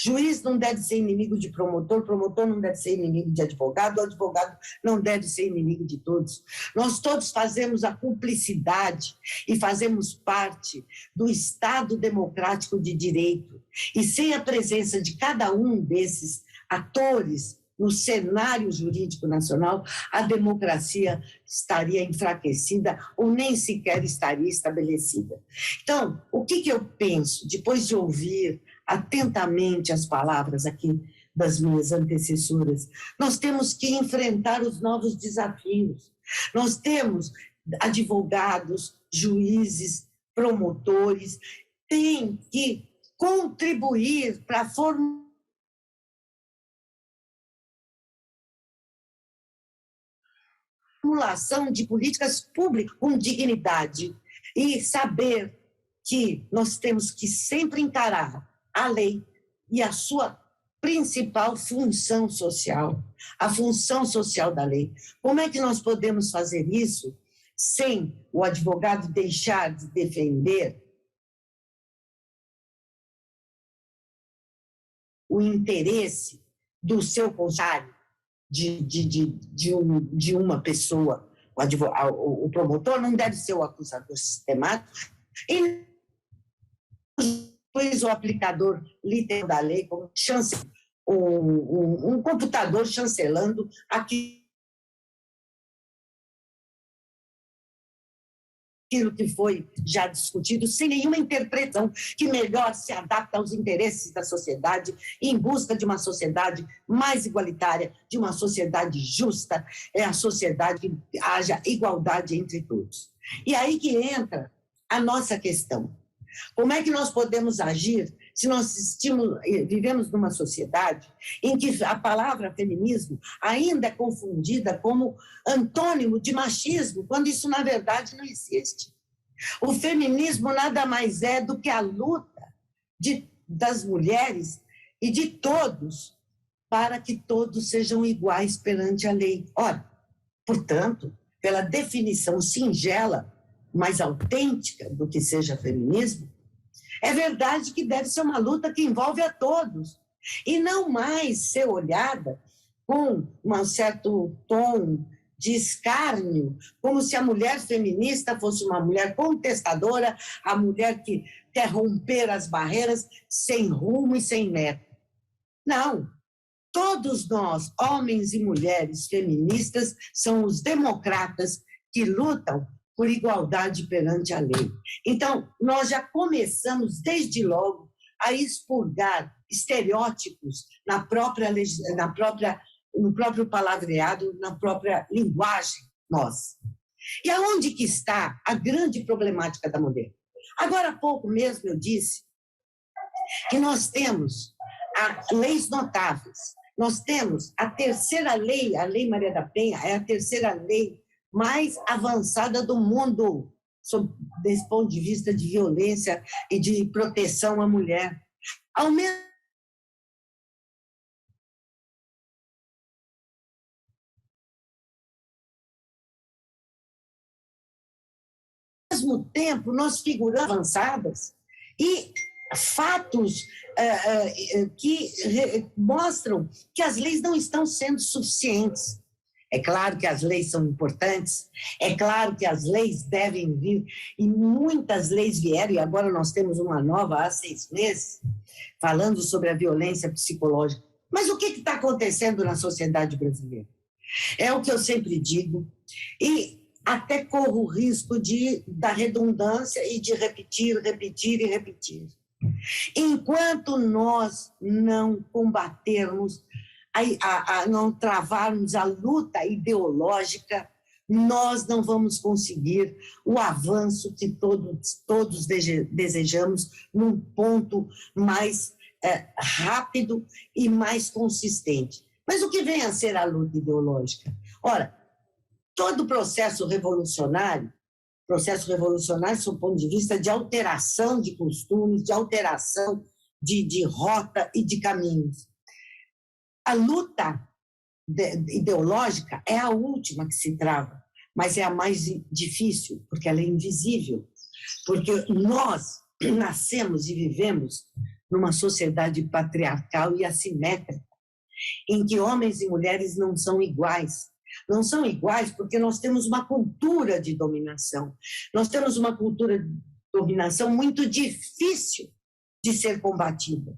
Juiz não deve ser inimigo de promotor, promotor não deve ser inimigo de advogado, o advogado não deve ser inimigo de todos. Nós todos fazemos a cumplicidade e fazemos parte do Estado democrático de direito. E sem a presença de cada um desses atores no cenário jurídico nacional, a democracia estaria enfraquecida ou nem sequer estaria estabelecida. Então, o que eu penso, depois de ouvir atentamente as palavras aqui das minhas antecessoras? Nós temos que enfrentar os novos desafios. Nós temos advogados, juízes, promotores, têm que contribuir para a formulação de políticas públicas com dignidade e saber que nós temos que sempre encarar a lei e a sua principal função social, a função social da lei. Como é que nós podemos fazer isso sem o advogado deixar de defender o interesse do seu contrário, de uma pessoa? O promotor não deve ser o acusador sistemático e depois o aplicador literal da lei, como um computador chancelando aquilo que foi já discutido, sem nenhuma interpretação que melhor se adapta aos interesses da sociedade, em busca de uma sociedade mais igualitária, de uma sociedade justa, a sociedade que haja igualdade entre todos. E aí que entra a nossa questão. Como é que nós podemos agir se nós vivemos numa sociedade em que a palavra feminismo ainda é confundida como antônimo de machismo, quando isso, na verdade, não existe? O feminismo nada mais é do que a luta das mulheres e de todos para que todos sejam iguais perante a lei. Ora, portanto, pela definição singela, mais autêntica do que seja feminismo, é verdade que deve ser uma luta que envolve a todos e não mais ser olhada com um certo tom de escárnio, como se a mulher feminista fosse uma mulher contestadora, a mulher que quer romper as barreiras sem rumo e sem meta. Não, todos nós, homens e mulheres feministas, são os democratas que lutam por igualdade perante a lei. Então, nós já começamos, desde logo, a expurgar estereótipos no próprio palavreado, na própria linguagem nossa. E aonde que está a grande problemática da mulher? Agora há pouco mesmo eu disse que nós temos leis notáveis. Nós temos a terceira lei, a Lei Maria da Penha, é a terceira lei mais avançada do mundo, desse ponto de vista de violência e de proteção à mulher. Ao mesmo tempo, nós figuramos avançadas e fatos que mostram que as leis não estão sendo suficientes. É claro que as leis são importantes, é claro que as leis devem vir, e muitas leis vieram, e agora nós temos uma nova há 6 meses, falando sobre a violência psicológica. Mas o que está acontecendo na sociedade brasileira? É o que eu sempre digo, e até corro o risco da redundância e de repetir. Enquanto nós não combatermos, não travarmos a luta ideológica, nós não vamos conseguir o avanço que todos desejamos num ponto mais rápido e mais consistente. Mas o que vem a ser a luta ideológica? Ora, todo processo revolucionário, sob o ponto de vista de alteração de costumes, de alteração de rota e de caminhos. A luta ideológica é a última que se trava, mas é a mais difícil, porque ela é invisível. Porque nós nascemos e vivemos numa sociedade patriarcal e assimétrica, em que homens e mulheres não são iguais. Não são iguais porque nós temos uma cultura de dominação. Nós temos uma cultura de dominação muito difícil de ser combatida.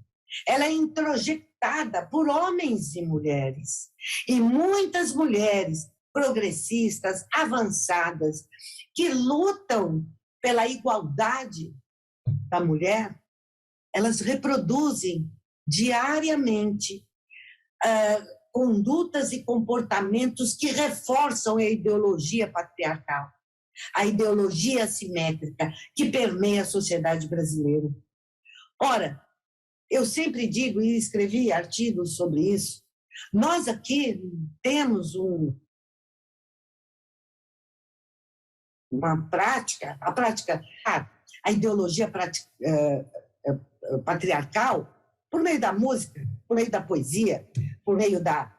Ela é introjetada por homens e mulheres. E muitas mulheres progressistas, avançadas, que lutam pela igualdade da mulher, elas reproduzem diariamente condutas e comportamentos que reforçam a ideologia patriarcal, a ideologia assimétrica que permeia a sociedade brasileira. Ora, eu sempre digo, e escrevi artigos sobre isso, nós aqui temos uma prática, a ideologia patriarcal, por meio da música, por meio da poesia, por meio da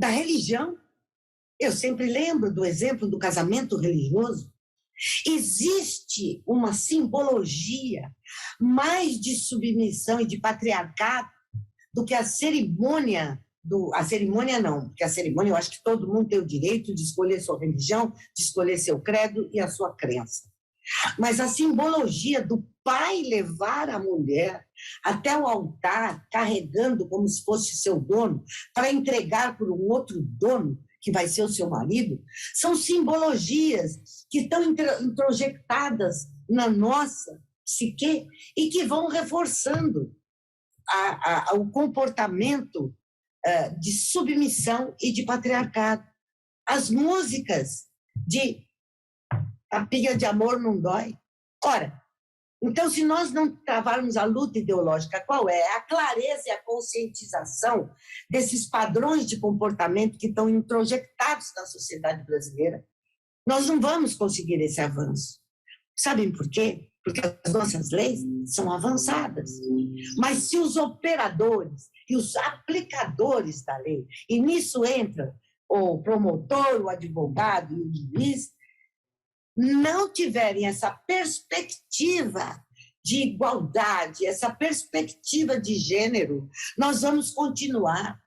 religião. Eu sempre lembro do exemplo do casamento religioso. Existe uma simbologia mais de submissão e de patriarcado do que a cerimônia. A cerimônia não, porque a cerimônia eu acho que todo mundo tem o direito de escolher sua religião, de escolher seu credo e a sua crença. Mas a simbologia do pai levar a mulher até o altar, carregando como se fosse seu dono, para entregar por um outro dono, que vai ser o seu marido, são simbologias que estão introjetadas na nossa psique e que vão reforçando o comportamento de submissão e de patriarcado. As músicas de A Pilha de Amor Não Dói. Ora, então, se nós não travarmos a luta ideológica, qual é? A clareza e a conscientização desses padrões de comportamento que estão introjetados na sociedade brasileira, nós não vamos conseguir esse avanço. Sabem por quê? Porque as nossas leis são avançadas. Mas se os operadores e os aplicadores da lei, e nisso entra o promotor, o advogado e o juiz, não tiverem essa perspectiva de igualdade, essa perspectiva de gênero, nós vamos continuar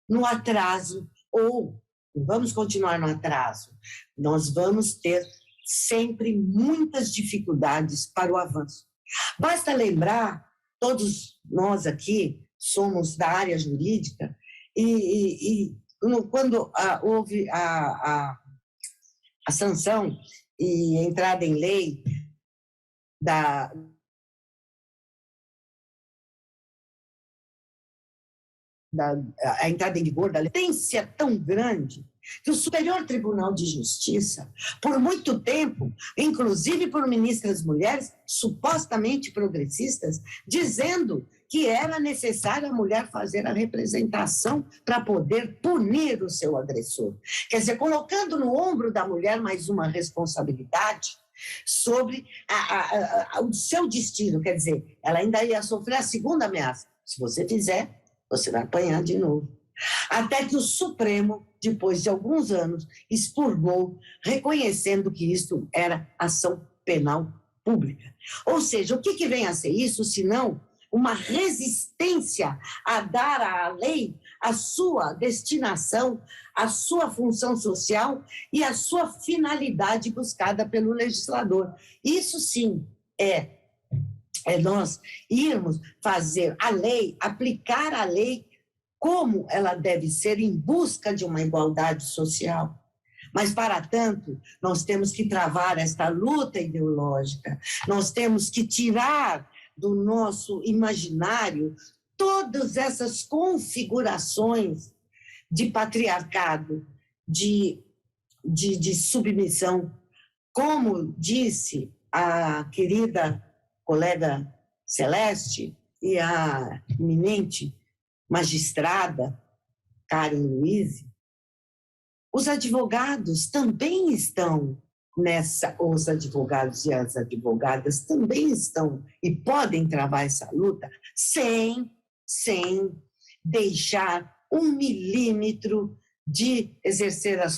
no atraso, ou vamos continuar no atraso, nós vamos ter sempre muitas dificuldades para o avanço. Basta lembrar, todos nós aqui somos da área jurídica, e quando houve a sanção e entrada em lei a entrada em vigor da lei, potência tão grande que o Superior Tribunal de Justiça, por muito tempo, inclusive por ministras mulheres, supostamente progressistas, dizendo que era necessário a mulher fazer a representação para poder punir o seu agressor. Quer dizer, colocando no ombro da mulher mais uma responsabilidade sobre o seu destino. Quer dizer, ela ainda ia sofrer a segunda ameaça. Se você fizer, você vai apanhar de novo. Até que o Supremo, depois de alguns anos, expurgou, reconhecendo que isto era ação penal pública. Ou seja, o que vem a ser isso, senão uma resistência a dar à lei a sua destinação, a sua função social e a sua finalidade buscada pelo legislador. Isso sim é nós irmos fazer a lei, aplicar a lei como ela deve ser em busca de uma igualdade social. Mas, para tanto, nós temos que travar esta luta ideológica, nós temos que tirar do nosso imaginário todas essas configurações de patriarcado, de submissão. Como disse a querida colega Celeste e a eminente magistrada Karen Luiz, os advogados também estão os advogados e as advogadas também estão e podem travar essa luta sem deixar 1 milímetro de exercer a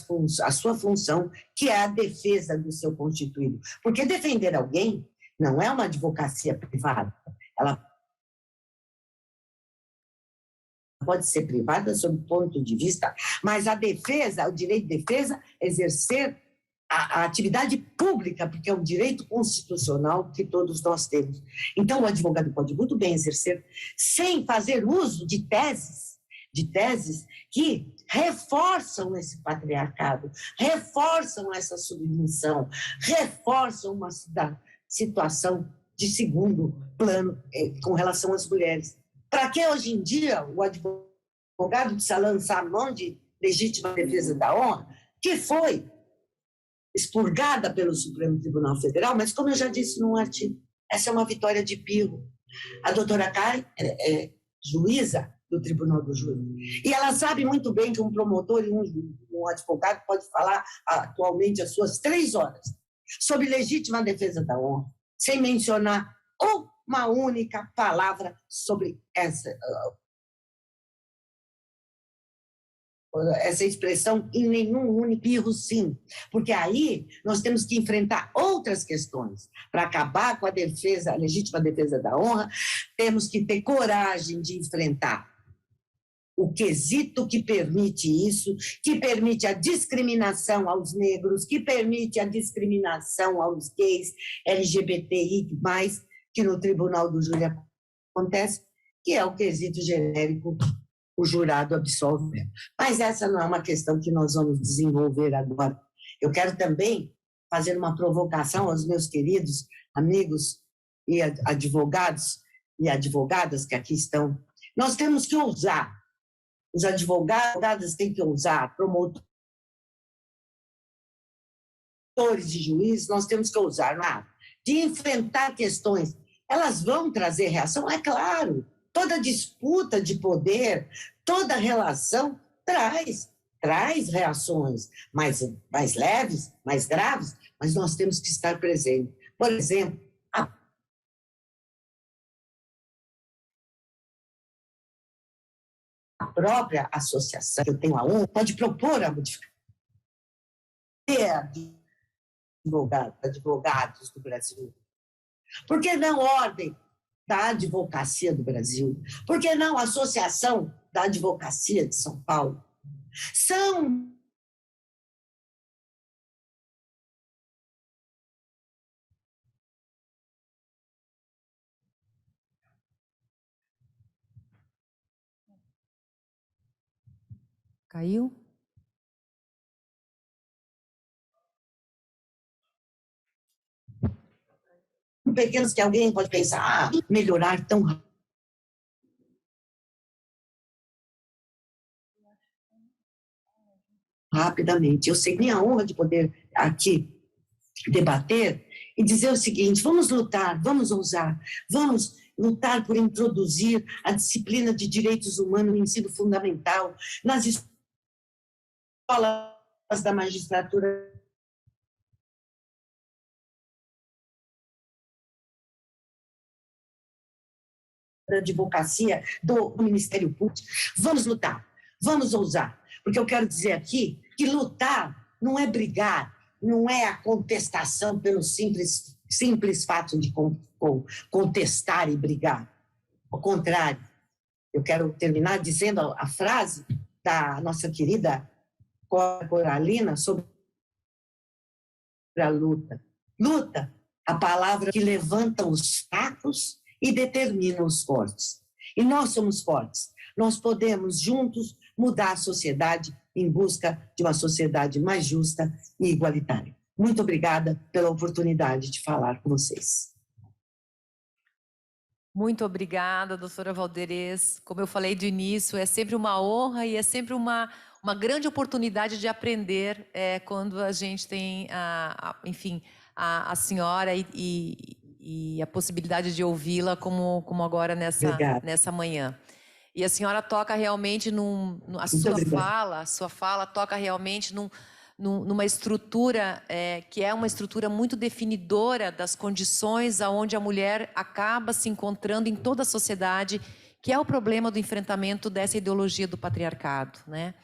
sua função, que é a defesa do seu constituído. Porque defender alguém não é uma advocacia privada, ela pode ser privada sob o ponto de vista, mas a defesa, o direito de defesa, é exercer a atividade pública, porque é um direito constitucional que todos nós temos. Então, o advogado pode muito bem exercer sem fazer uso de teses que reforçam esse patriarcado, reforçam essa submissão, reforçam uma situação de segundo plano com relação às mulheres. Para que hoje em dia o advogado precisa lançar a mão de legítima defesa da honra, que foi expurgada pelo Supremo Tribunal Federal, mas, como eu já disse num artigo, essa é uma vitória de Pirro. A doutora Karen é juíza do Tribunal do Júri. E ela sabe muito bem que um promotor e um advogado pode falar atualmente as suas 3 horas sobre legítima defesa da honra, sem mencionar uma única palavra sobre essa expressão em nenhum único Pirro, sim. Porque aí nós temos que enfrentar outras questões. Para acabar com a legítima defesa da honra, temos que ter coragem de enfrentar o quesito que permite isso, que permite a discriminação aos negros, que permite a discriminação aos gays, LGBTI+, que no Tribunal do Júri acontece, que é o quesito genérico, o jurado absolve. Mas essa não é uma questão que nós vamos desenvolver agora. Eu quero também fazer uma provocação aos meus queridos amigos e advogados e advogadas que aqui estão. Nós temos que ousar. Os advogados têm que ousar, promotores e juízes, nós temos que ousar de enfrentar questões. Elas vão trazer reação? É claro. Toda disputa de poder, toda relação traz reações mais leves, mais graves, mas nós temos que estar presentes. Por exemplo, a própria associação que eu tenho, a ONU, pode propor a modificação. Advogados do Brasil. Por que não ordem da advocacia do Brasil? Por que não a Associação da Advocacia de São Paulo? São Caiu? pequenos que alguém pode pensar, melhorar tão rapidamente. Eu sei que minha honra de poder aqui debater e dizer o seguinte: vamos lutar, vamos ousar, vamos lutar por introduzir a disciplina de direitos humanos no ensino fundamental, nas escolas da magistratura da advocacia do Ministério Público. Vamos lutar, vamos ousar, porque eu quero dizer aqui que lutar não é brigar, não é a contestação pelo simples simples fato de contestar e brigar. Ao contrário, eu quero terminar dizendo a frase da nossa querida Coralina sobre a luta. Luta, a palavra que levanta os fracos e determina os fortes. E nós somos fortes. Nós podemos, juntos, mudar a sociedade em busca de uma sociedade mais justa e igualitária. Muito obrigada pela oportunidade de falar com vocês. Muito obrigada, doutora Valderez. Como eu falei de início, é sempre uma honra e é sempre uma grande oportunidade de aprender quando a gente tem, enfim, a senhora e a possibilidade de ouvi-la como agora nessa manhã. E a senhora toca realmente a sua fala toca realmente numa estrutura que é uma estrutura muito definidora das condições aonde a mulher acaba se encontrando em toda a sociedade, que é o problema do enfrentamento dessa ideologia do patriarcado, né?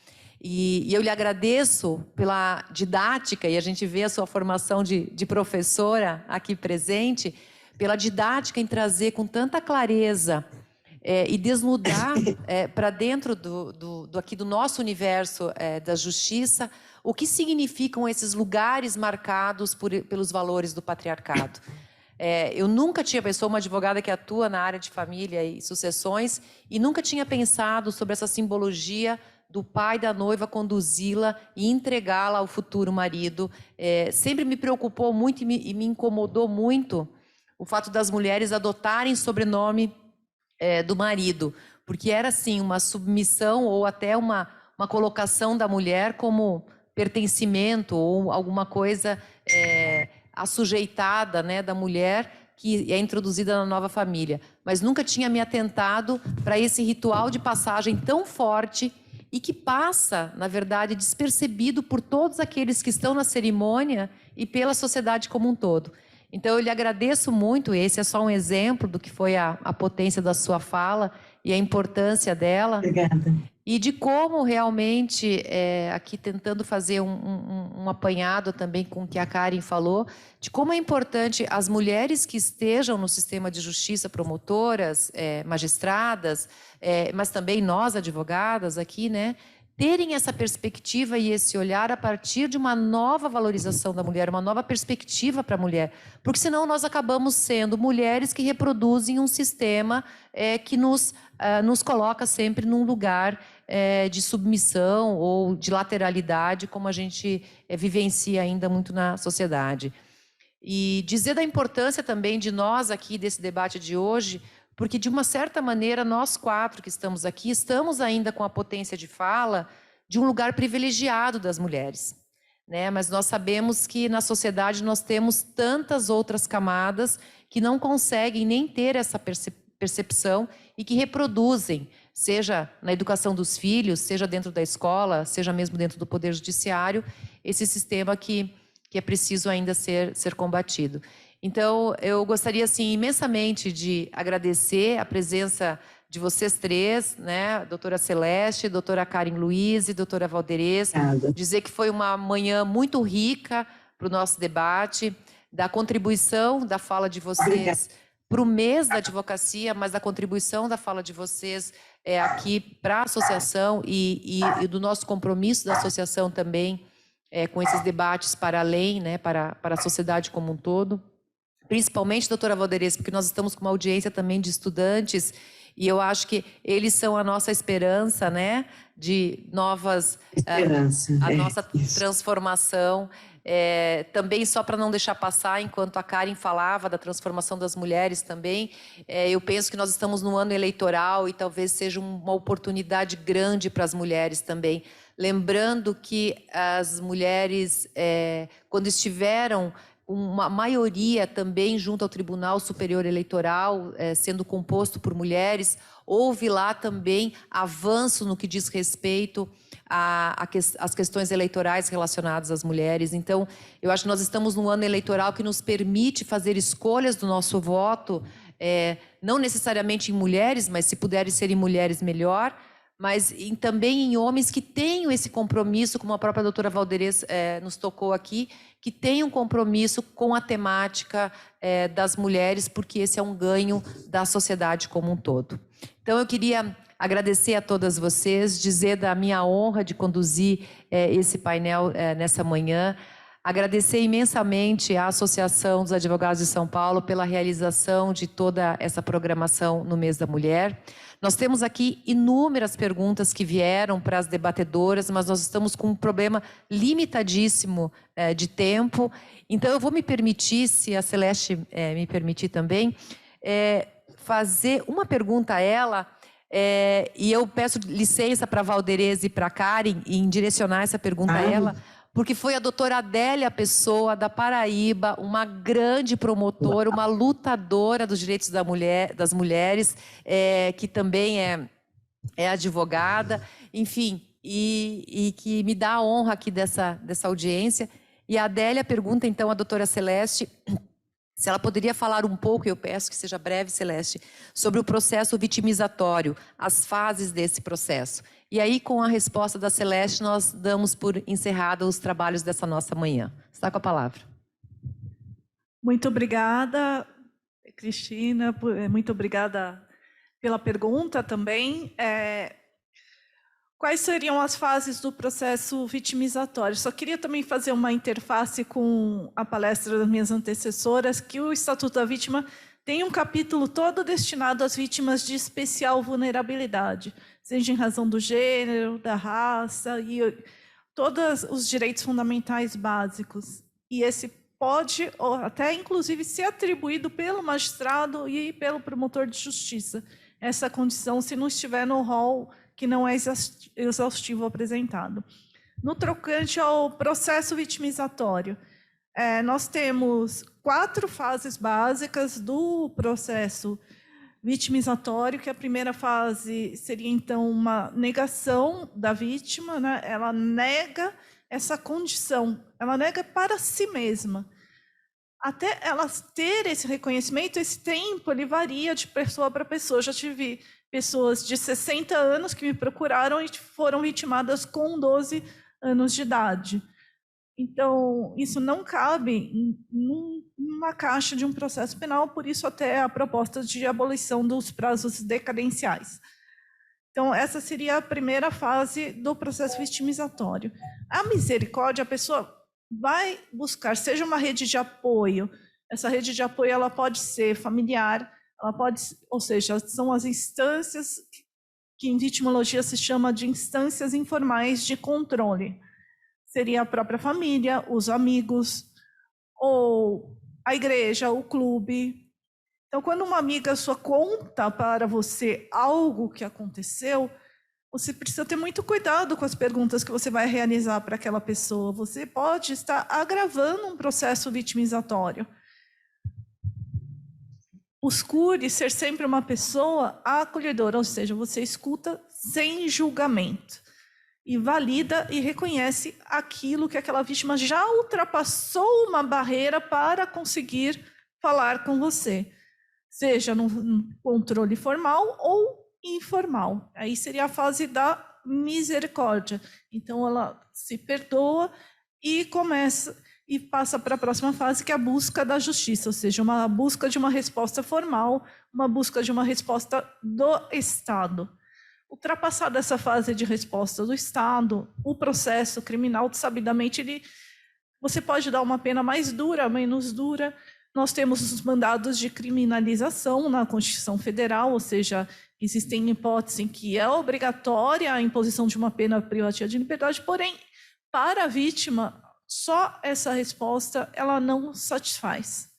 E eu lhe agradeço pela didática, e a gente vê a sua formação de professora aqui presente, pela didática em trazer com tanta clareza e desnudar para dentro aqui do nosso universo da justiça o que significam esses lugares marcados pelos valores do patriarcado. Eu nunca tinha pensado, sou uma advogada que atua na área de família e sucessões, e nunca tinha pensado sobre essa simbologia do pai da noiva conduzi-la e entregá-la ao futuro marido. Sempre me preocupou muito e me incomodou muito o fato das mulheres adotarem sobrenome do marido, porque era assim uma submissão ou até uma colocação da mulher como pertencimento ou alguma coisa assujeitada, né, da mulher que é introduzida na nova família. Mas nunca tinha me atentado para esse ritual de passagem tão forte e que passa, na verdade, despercebido por todos aqueles que estão na cerimônia e pela sociedade como um todo. Então, eu lhe agradeço muito, esse é só um exemplo do que foi a potência da sua fala e a importância dela. Obrigada. E de como realmente, aqui tentando fazer um apanhado também com o que a Karen falou, de como é importante as mulheres que estejam no sistema de justiça, promotoras, magistradas, mas também nós, advogadas aqui, né, terem essa perspectiva e esse olhar a partir de uma nova valorização da mulher, uma nova perspectiva para a mulher. Porque senão nós acabamos sendo mulheres que reproduzem um sistema que nos coloca sempre num lugar de submissão ou de lateralidade, como a gente vivencia ainda muito na sociedade. E dizer da importância também de nós aqui, desse debate de hoje, porque, de uma certa maneira, nós quatro que estamos aqui, estamos ainda com a potência de fala de um lugar privilegiado das mulheres, né? Mas nós sabemos que na sociedade nós temos tantas outras camadas que não conseguem nem ter essa percepção e que reproduzem, seja na educação dos filhos, seja dentro da escola, seja mesmo dentro do Poder Judiciário, esse sistema que é preciso ainda ser combatido. Então, eu gostaria, assim, imensamente de agradecer a presença de vocês três, né? Doutora Celeste, doutora Karen Luiz e doutora Valderez. Dizer que foi uma manhã muito rica para o nosso debate, da contribuição da fala de vocês para o mês da advocacia, mas da contribuição da fala de vocês aqui para a associação e do nosso compromisso da associação também com esses debates para além, né? Para a sociedade como um todo. Principalmente, doutora Valderez, porque nós estamos com uma audiência também de estudantes e eu acho que eles são a nossa esperança, né, de novas... a nossa transformação. Também, só para não deixar passar, enquanto a Karen falava da transformação das mulheres também, eu penso que nós estamos no ano eleitoral e talvez seja uma oportunidade grande para as mulheres também. Lembrando que as mulheres, quando estiveram... uma maioria também junto ao Tribunal Superior Eleitoral, sendo composto por mulheres, houve lá também avanço no que diz respeito às questões eleitorais relacionadas às mulheres. Então, eu acho que nós estamos num ano eleitoral que nos permite fazer escolhas do nosso voto, não necessariamente em mulheres, mas se puderem ser em mulheres, melhor, mas também em homens que tenham esse compromisso, como a própria doutora Valderez nos tocou aqui, que tenham compromisso com a temática das mulheres, porque esse é um ganho da sociedade como um todo. Então, eu queria agradecer a todas vocês, dizer da minha honra de conduzir esse painel nessa manhã, agradecer imensamente à Associação dos Advogados de São Paulo pela realização de toda essa programação no Mês da Mulher. Nós temos aqui inúmeras perguntas que vieram para as debatedoras, mas nós estamos com um problema limitadíssimo de tempo. Então, eu vou me permitir, se a Celeste me permitir também, fazer uma pergunta a ela, e eu peço licença para a Valderez e para a Karen em direcionar essa pergunta a ela, porque foi a doutora Adélia Pessoa, da Paraíba, uma grande promotora, uma lutadora dos direitos das mulheres, que também é advogada, enfim, e que me dá a honra aqui dessa audiência. E a Adélia pergunta, então, à doutora Celeste, se ela poderia falar um pouco, eu peço que seja breve, Celeste, sobre o processo vitimizatório, as fases desse processo. E aí, com a resposta da Celeste, nós damos por encerrado os trabalhos dessa nossa manhã. Está com a palavra. Muito obrigada, Cristina, muito obrigada pela pergunta também. Quais seriam as fases do processo vitimizatório? Só queria também fazer uma interface com a palestra das minhas antecessoras, que o Estatuto da Vítima tem um capítulo todo destinado às vítimas de especial vulnerabilidade, seja em razão do gênero, da raça e todos os direitos fundamentais básicos. E esse pode, ou até inclusive, ser atribuído pelo magistrado e pelo promotor de justiça, essa condição, se não estiver no rol que não é exaustivo apresentado. No tocante ao processo vitimizatório, nós temos 4 fases básicas do processo vitimizatório, que a primeira fase seria, então, uma negação da vítima, né? Ela nega essa condição, ela nega para si mesma. Até ela ter esse reconhecimento, esse tempo, ele varia de pessoa para pessoa. Eu já tive pessoas de 60 anos que me procuraram e foram vitimadas com 12 anos de idade. Então, isso não cabe numa caixa de um processo penal, por isso até a proposta de abolição dos prazos decadenciais. Então, essa seria a primeira fase do processo vitimizatório. A misericórdia, a pessoa vai buscar, seja uma rede de apoio, essa rede de apoio ela pode ser familiar, ela pode, ou seja, são as instâncias que em vitimologia se chama de instâncias informais de controle. Seria a própria família, os amigos, ou a igreja, o clube. Então, quando uma amiga sua conta para você algo que aconteceu, você precisa ter muito cuidado com as perguntas que você vai realizar para aquela pessoa. Você pode estar agravando um processo vitimizatório. Procure ser sempre uma pessoa acolhedora, ou seja, você escuta sem julgamento e valida e reconhece aquilo que aquela vítima já ultrapassou uma barreira para conseguir falar com você, seja no controle formal ou informal. Aí seria a fase da misericórdia. Então ela se perdoa e passa para a próxima fase, que é a busca da justiça, ou seja, uma busca de uma resposta formal, uma busca de uma resposta do Estado. Ultrapassada essa fase de resposta do Estado, o processo criminal, sabidamente, você pode dar uma pena mais dura, menos dura. Nós temos os mandados de criminalização na Constituição Federal, ou seja, existem hipóteses em que é obrigatória a imposição de uma pena privativa de liberdade, porém, para a vítima, só essa resposta ela não satisfaz.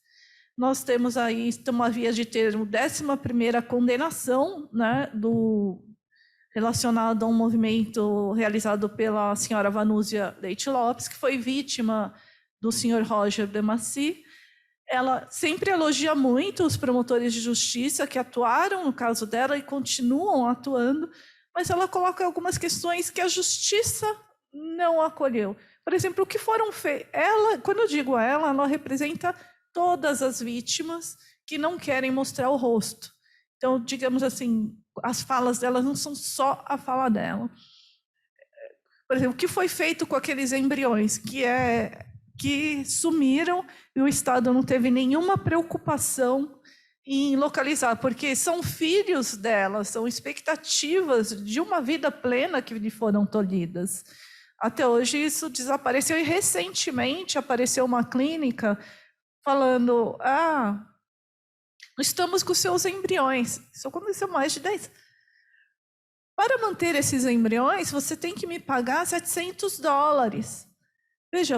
Nós temos aí, estamos a via de ter a 11ª condenação, né, relacionado a um movimento realizado pela senhora Vanúzia Leite Lopes, que foi vítima do senhor Roger Demarcy. Ela sempre elogia muito os promotores de justiça que atuaram no caso dela e continuam atuando, mas ela coloca algumas questões que a justiça não acolheu. Por exemplo, o que foram feitos... Quando eu digo ela representa todas as vítimas que não querem mostrar o rosto. Então, digamos assim, as falas dela não são só a fala dela. Por exemplo, o que foi feito com aqueles embriões que sumiram e o Estado não teve nenhuma preocupação em localizar, porque são filhos delas, são expectativas de uma vida plena que lhe foram tolhidas. Até hoje isso desapareceu e recentemente apareceu uma clínica falando, estamos com seus embriões. Isso aconteceu mais de 10 anos. Para manter esses embriões, você tem que me pagar $700. Veja,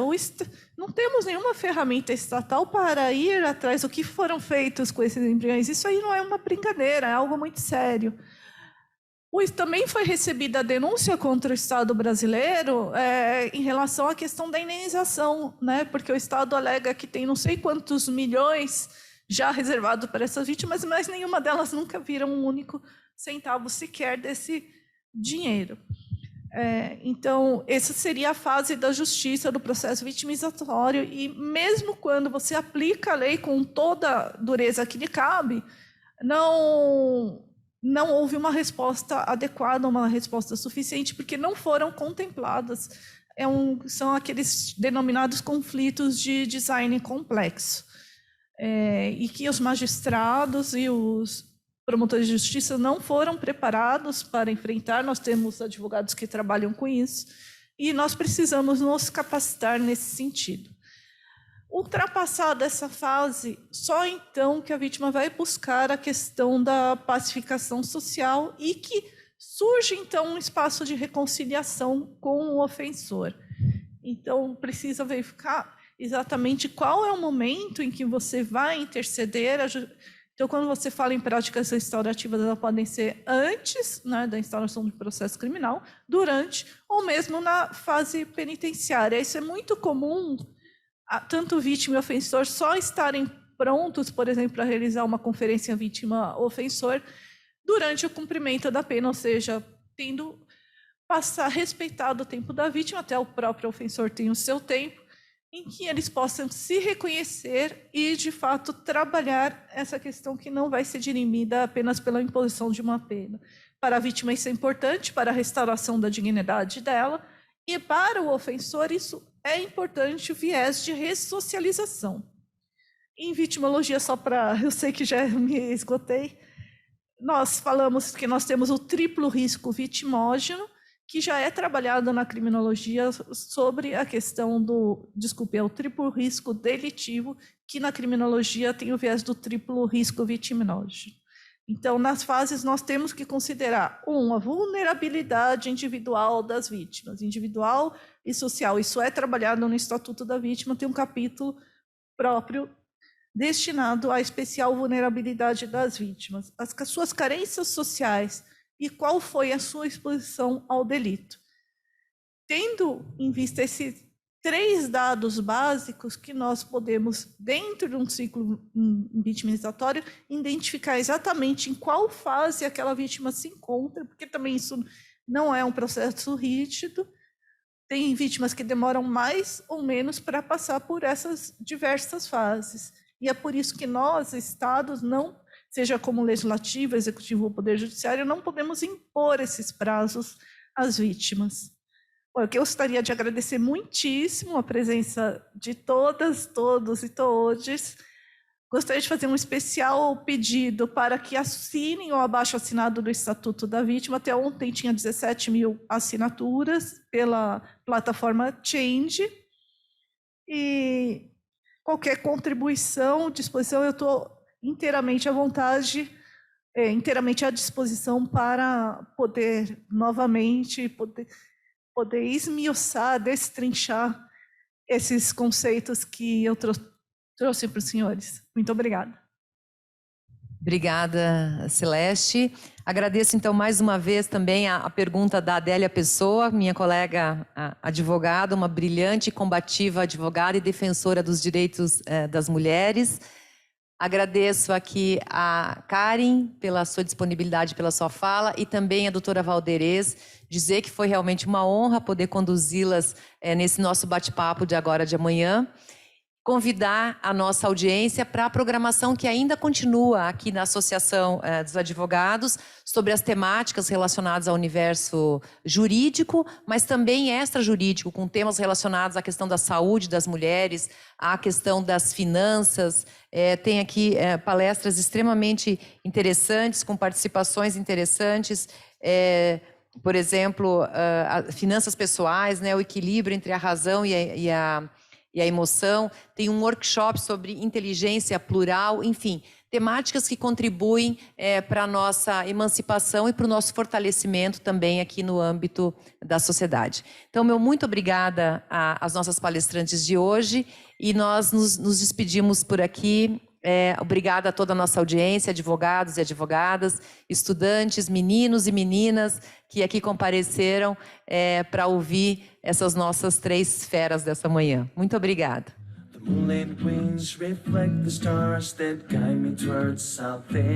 não temos nenhuma ferramenta estatal para ir atrás do que foram feitos com esses embriões. Isso aí não é uma brincadeira, é algo muito sério. Também foi recebida a denúncia contra o Estado brasileiro em relação à questão da indenização, né? Porque o Estado alega que tem não sei quantos milhões já reservados para essas vítimas, mas nenhuma delas nunca viram um único centavo sequer desse dinheiro. Então, essa seria a fase da justiça, do processo vitimizatório, e mesmo quando você aplica a lei com toda a dureza que lhe cabe, não houve uma resposta adequada, uma resposta suficiente, porque não foram contempladas. São aqueles denominados conflitos de design complexo, e que os magistrados e os promotores de justiça não foram preparados para enfrentar. Nós temos advogados que trabalham com isso, e nós precisamos nos capacitar nesse sentido. Ultrapassada essa fase, só então que a vítima vai buscar a questão da pacificação social e que surge, então, um espaço de reconciliação com o ofensor. Então, precisa verificar exatamente qual é o momento em que você vai interceder. Então, quando você fala em práticas restaurativas, elas podem ser antes, né, da instauração do processo criminal, durante ou mesmo na fase penitenciária. Isso é muito comum, tanto vítima e ofensor só estarem prontos, por exemplo, para realizar uma conferência vítima-ofensor durante o cumprimento da pena, ou seja, respeitado o tempo da vítima, até o próprio ofensor tem o seu tempo, em que eles possam se reconhecer e, de fato, trabalhar essa questão que não vai ser dirimida apenas pela imposição de uma pena. Para a vítima isso é importante, para a restauração da dignidade dela, e para o ofensor isso é importante, o viés de ressocialização. Em vitimologia, eu sei que já me esgotei, nós falamos que nós temos o triplo risco vitimógeno, que já é trabalhado na criminologia sobre a questão o triplo risco delitivo, que na criminologia tem o viés do triplo risco vitimógeno. Então, nas fases, nós temos que considerar, a vulnerabilidade individual das vítimas, individual e social. Isso é trabalhado no Estatuto da Vítima, tem um capítulo próprio destinado à especial vulnerabilidade das vítimas, as suas carências sociais, e qual foi a sua exposição ao delito. Tendo em vista esses 3 dados básicos que nós podemos, dentro de um ciclo vitimizatório, identificar exatamente em qual fase aquela vítima se encontra, porque também isso não é um processo rígido, tem vítimas que demoram mais ou menos para passar por essas diversas fases. E é por isso que nós, Estados, seja como legislativo, executivo ou poder judiciário, não podemos impor esses prazos às vítimas. Eu gostaria de agradecer muitíssimo a presença de todas, todos e todes. Gostaria de fazer um especial pedido para que assinem o abaixo-assinado do Estatuto da Vítima. Até ontem tinha 17 mil assinaturas pela plataforma Change. E qualquer contribuição, disposição, eu estou inteiramente à vontade, inteiramente à disposição para poder novamente poder esmiuçar, destrinchar esses conceitos que eu trouxe para os senhores. Muito obrigada. Obrigada, Celeste. Agradeço, então, mais uma vez também a pergunta da Adélia Pessoa, minha colega advogada, uma brilhante e combativa advogada e defensora dos direitos das mulheres. Agradeço aqui a Karen pela sua disponibilidade, pela sua fala, e também a doutora Valderez, dizer que foi realmente uma honra poder conduzi-las nesse nosso bate-papo de agora de amanhã. convidar a nossa audiência para a programação que ainda continua aqui na Associação dos Advogados, sobre as temáticas relacionadas ao universo jurídico, mas também extrajurídico, com temas relacionados à questão da saúde das mulheres, à questão das finanças. Tem aqui palestras extremamente interessantes, com participações interessantes, por exemplo, finanças pessoais, né, o equilíbrio entre a razão e a emoção. Tem um workshop sobre inteligência plural, enfim, temáticas que contribuem para a nossa emancipação e para o nosso fortalecimento também aqui no âmbito da sociedade. Então, meu muito obrigada às nossas palestrantes de hoje, e nós nos despedimos por aqui. Obrigada a toda a nossa audiência, advogados e advogadas, estudantes, meninos e meninas que aqui compareceram para ouvir essas nossas 3 feras dessa manhã. Muito obrigada. The moonlit wings reflect the stars that guide me towards salvation.